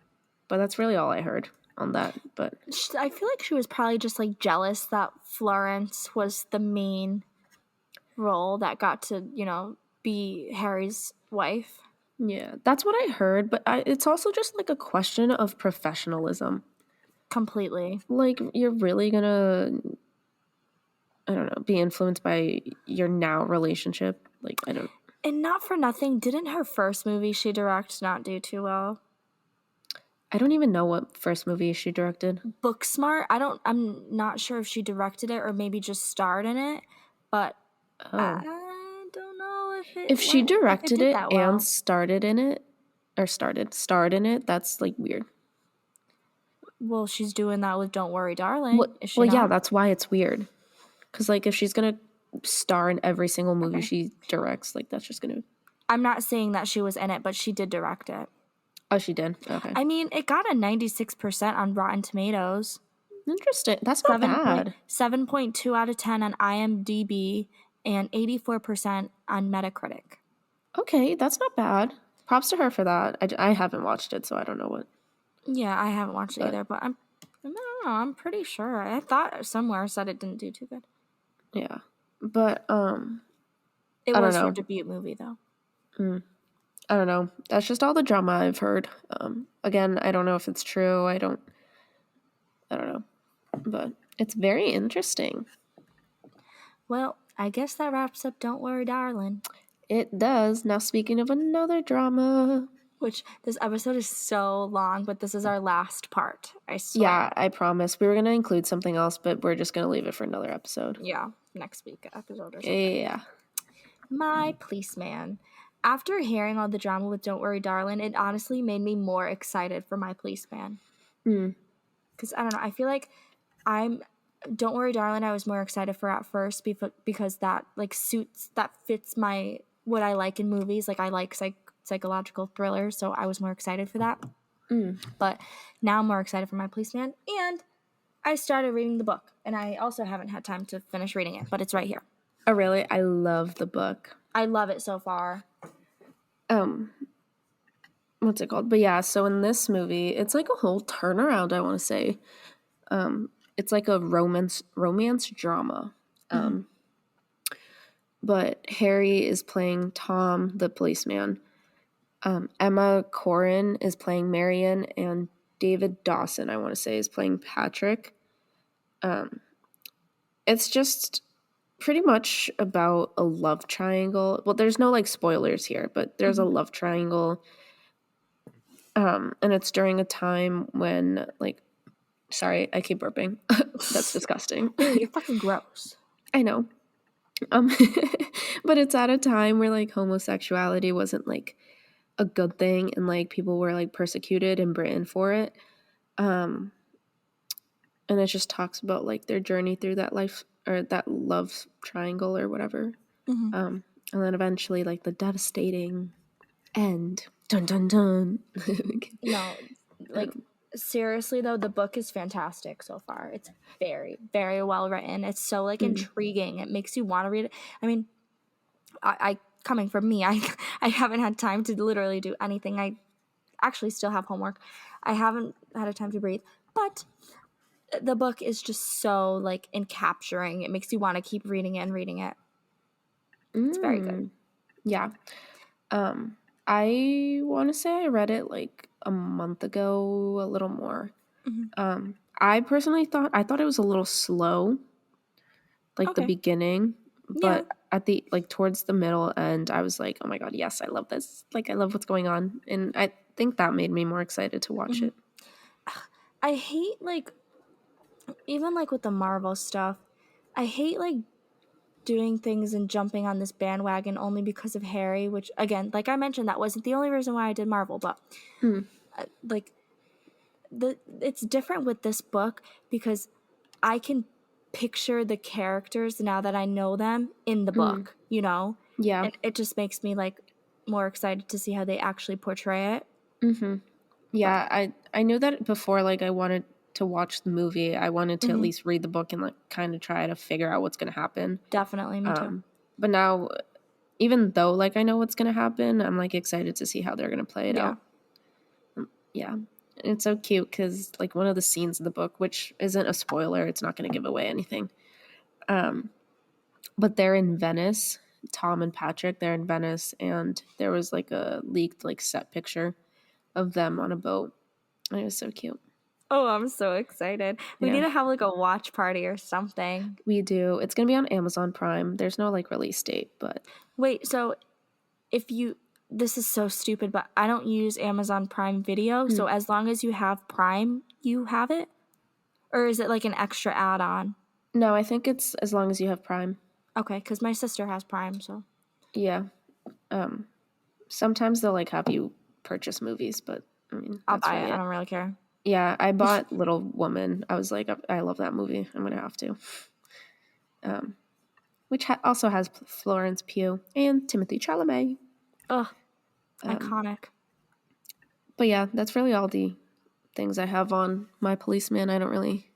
that's really all I heard on that. But I feel like she was probably just like jealous that Florence was the main role that got to, you know, be Harry's wife. yeah, that's what I heard. But it's also just like a question of professionalism. Completely. Like you're really gonna, I don't know, be influenced by your now relationship. Like I don't. And not for nothing, didn't her first movie she directed not do too well? I don't even know what first movie she directed. Booksmart. I'm not sure if she directed it or maybe just starred in it, but I don't know If she directed did it that well. and starred in it, that's like weird. Well, she's doing that with Don't Worry, Darling. Is she Well, not? yeah, that's why it's weird. Because like if she's gonna star in every single movie she directs, like that's just gonna. I'm not saying that she was in it, but she did direct it. Oh, she did. Okay. I mean, it got a 96% on Rotten Tomatoes. Interesting. That's not bad. 7.2 out of 10 on IMDb and 84% on Metacritic. Okay, that's not bad. Props to her for that. I haven't watched it, so I don't know what. Yeah, I haven't watched it either, but I don't know, I'm pretty sure. I thought somewhere said it didn't do too good. Yeah, but It I was don't her know. debut movie, though. I don't know. That's just all the drama I've heard. Again, I don't know if it's true. I don't know. But it's very interesting. Well, I guess that wraps up Don't Worry, Darling. It does. Now, speaking of another drama. Which, this episode is so long, but this is our last part, I swear. Yeah, I promise. We were going to include something else, but we're just going to leave it for another episode. Yeah, next week episode or something. Yeah. My Policeman. After hearing all the drama with Don't Worry, Darling, it honestly made me more excited for My Policeman. Because, I don't know, I feel like Don't Worry, Darling, I was more excited for at first because that, like, fits what I like in movies. Like, I like psychological thrillers, so I was more excited for that. But now I'm more excited for My Policeman, and I started reading the book, and I also haven't had time to finish reading it, but it's right here. Oh, really? I love the book. I love it so far. What's it called? But yeah, so in this movie, it's like a whole turnaround, I want to say. It's like a romance drama. But Harry is playing Tom, the policeman. Emma Corrin is playing Marion, and David Dawson, I want to say, is playing Patrick. It's just pretty much about a love triangle. Well, there's no like spoilers here, but there's a love triangle. And it's during a time when like, sorry, I keep burping. That's disgusting. You're fucking gross. I know. But it's at a time where like homosexuality wasn't like a good thing and like people were like persecuted in Britain for it. And it just talks about like their journey through that life or that love triangle or whatever. And then eventually like the devastating end. Dun dun dun. No, like seriously though, the book is fantastic so far. It's very, very well written. It's so like intriguing. It makes you want to read it. I mean, I coming from me, I haven't had time to literally do anything. I actually still have homework. I haven't had a time to breathe, but the book is just so like encapturing. It makes you want to keep reading it and reading it. It's very good. Yeah. I want to say I read it like a month ago, a little more. I personally thought it was a little slow, like the beginning, but at the like towards the middle end, I was like, oh my god, yes, I love this. Like I love what's going on, and I think that made me more excited to watch it. I hate like even like with the Marvel stuff, I hate like doing things and jumping on this bandwagon only because of Harry, which again, like I mentioned, that wasn't the only reason why I did Marvel, but like it's different with this book because I can picture the characters now that I know them in the book, you know? Yeah. And it just makes me like more excited to see how they actually portray it. Mm-hmm. Yeah, I knew that before, like, I wanted to watch the movie. I wanted to at least read the book and, like, kind of try to figure out what's going to happen. Definitely, me too. But now, even though, like, I know what's going to happen, I'm, like, excited to see how they're going to play it out. Yeah. And it's so cute because, like, one of the scenes in the book, which isn't a spoiler, it's not going to give away anything, but they're in Venice. Tom and Patrick, they're in Venice, and there was, like, a leaked, like, set picture of them on a boat. And it was so cute. Oh, I'm so excited. We need to have like a watch party or something. We do. It's going to be on Amazon Prime. There's no like release date, but... Wait, so if you... This is so stupid, but I don't use Amazon Prime Video, so as long as you have Prime, you have it? Or is it like an extra add-on? No, I think it's as long as you have Prime. Okay, because my sister has Prime, so... Yeah. Sometimes they'll like have you purchase movies, but I mean... I'll buy it. I don't really care. Yeah, I bought Little Woman. I was like, I love that movie. I'm going to have to. Which also has Florence Pugh and Timothée Chalamet. Ugh, iconic. But yeah, that's really all the things I have on My Policeman. I don't really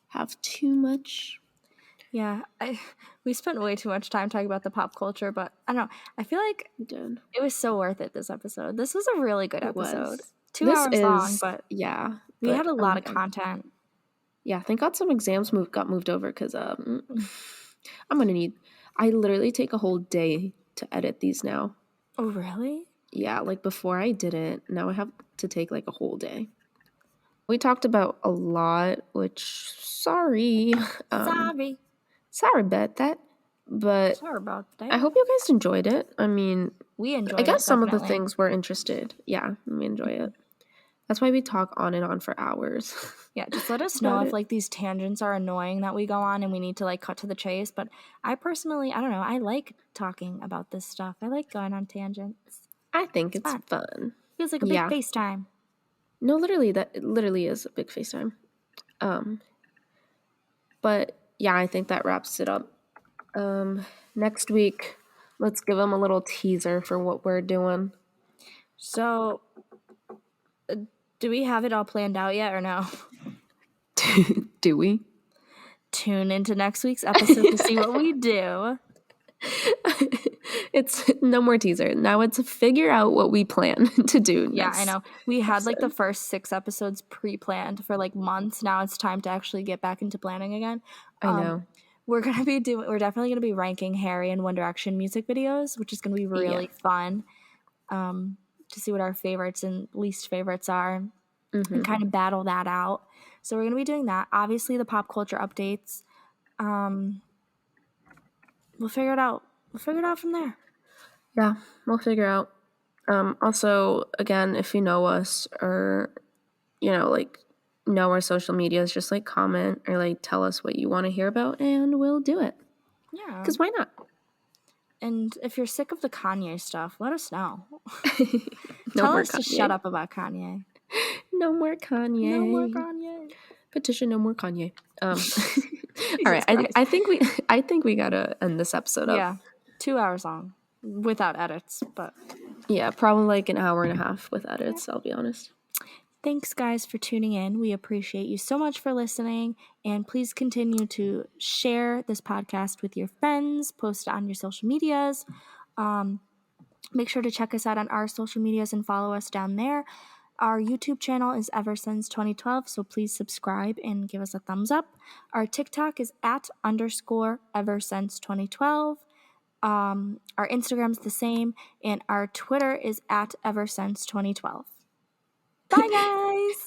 have too much. Yeah, we spent way too much time talking about the pop culture, but I don't know. I feel like it was so worth it this episode. This was a really good episode. 2 hours long, but yeah, we had a lot of content. Yeah, thank God some exams got moved over because I'm gonna need. I literally take a whole day to edit these now. Oh, really? Yeah, like before I didn't. Now I have to take like a whole day. We talked about a lot, which sorry about that. But sorry about that. I hope you guys enjoyed it. I mean, we enjoyed it. I guess some of the things we're interested. Yeah, we enjoy it. That's why we talk on and on for hours. Yeah, just let us know if like these tangents are annoying that we go on and we need to like cut to the chase. But I personally, I don't know, I like talking about this stuff. I like going on tangents. I think it's fun. Feels like a big FaceTime. No, literally, it literally is a big FaceTime. But yeah, I think that wraps it up. Next week, let's give them a little teaser for what we're doing. So, do we have it all planned out yet or no? Do we? Tune into next week's episode to see what we do. It's no more teaser. Now it's figure out what we plan to do next. Yeah, I know. We had like the first 6 episodes pre-planned for like months. Now it's time to actually get back into planning again. I know. We're definitely gonna be ranking Harry and One Direction music videos, which is gonna be really fun. To see what our favorites and least favorites are and kind of battle that out. So we're going to be doing that. Obviously, the pop culture updates. We'll figure it out. We'll figure it out from there. Yeah, we'll figure out. Also, again, if you know us or, you know, like, know our social medias, just, like, comment or, like, tell us what you want to hear about, and we'll do it. Yeah. Because why not? And if you're sick of the Kanye stuff, let us know. Tell us to shut up about Kanye. No more Kanye. No more Kanye. Petition no more Kanye. All right, I think we gotta end this episode up. Yeah, 2 hours long without edits, but yeah, probably like an hour and a half with edits. I'll be honest. Thanks, guys, for tuning in. We appreciate you so much for listening. And please continue to share this podcast with your friends, post it on your social medias. Make sure to check us out on our social medias and follow us down there. Our YouTube channel is Ever Since 2012, so please subscribe and give us a thumbs up. Our TikTok is @_EverSince2012. Our Instagram's the same, and our Twitter is @EverSince2012. Bye, guys!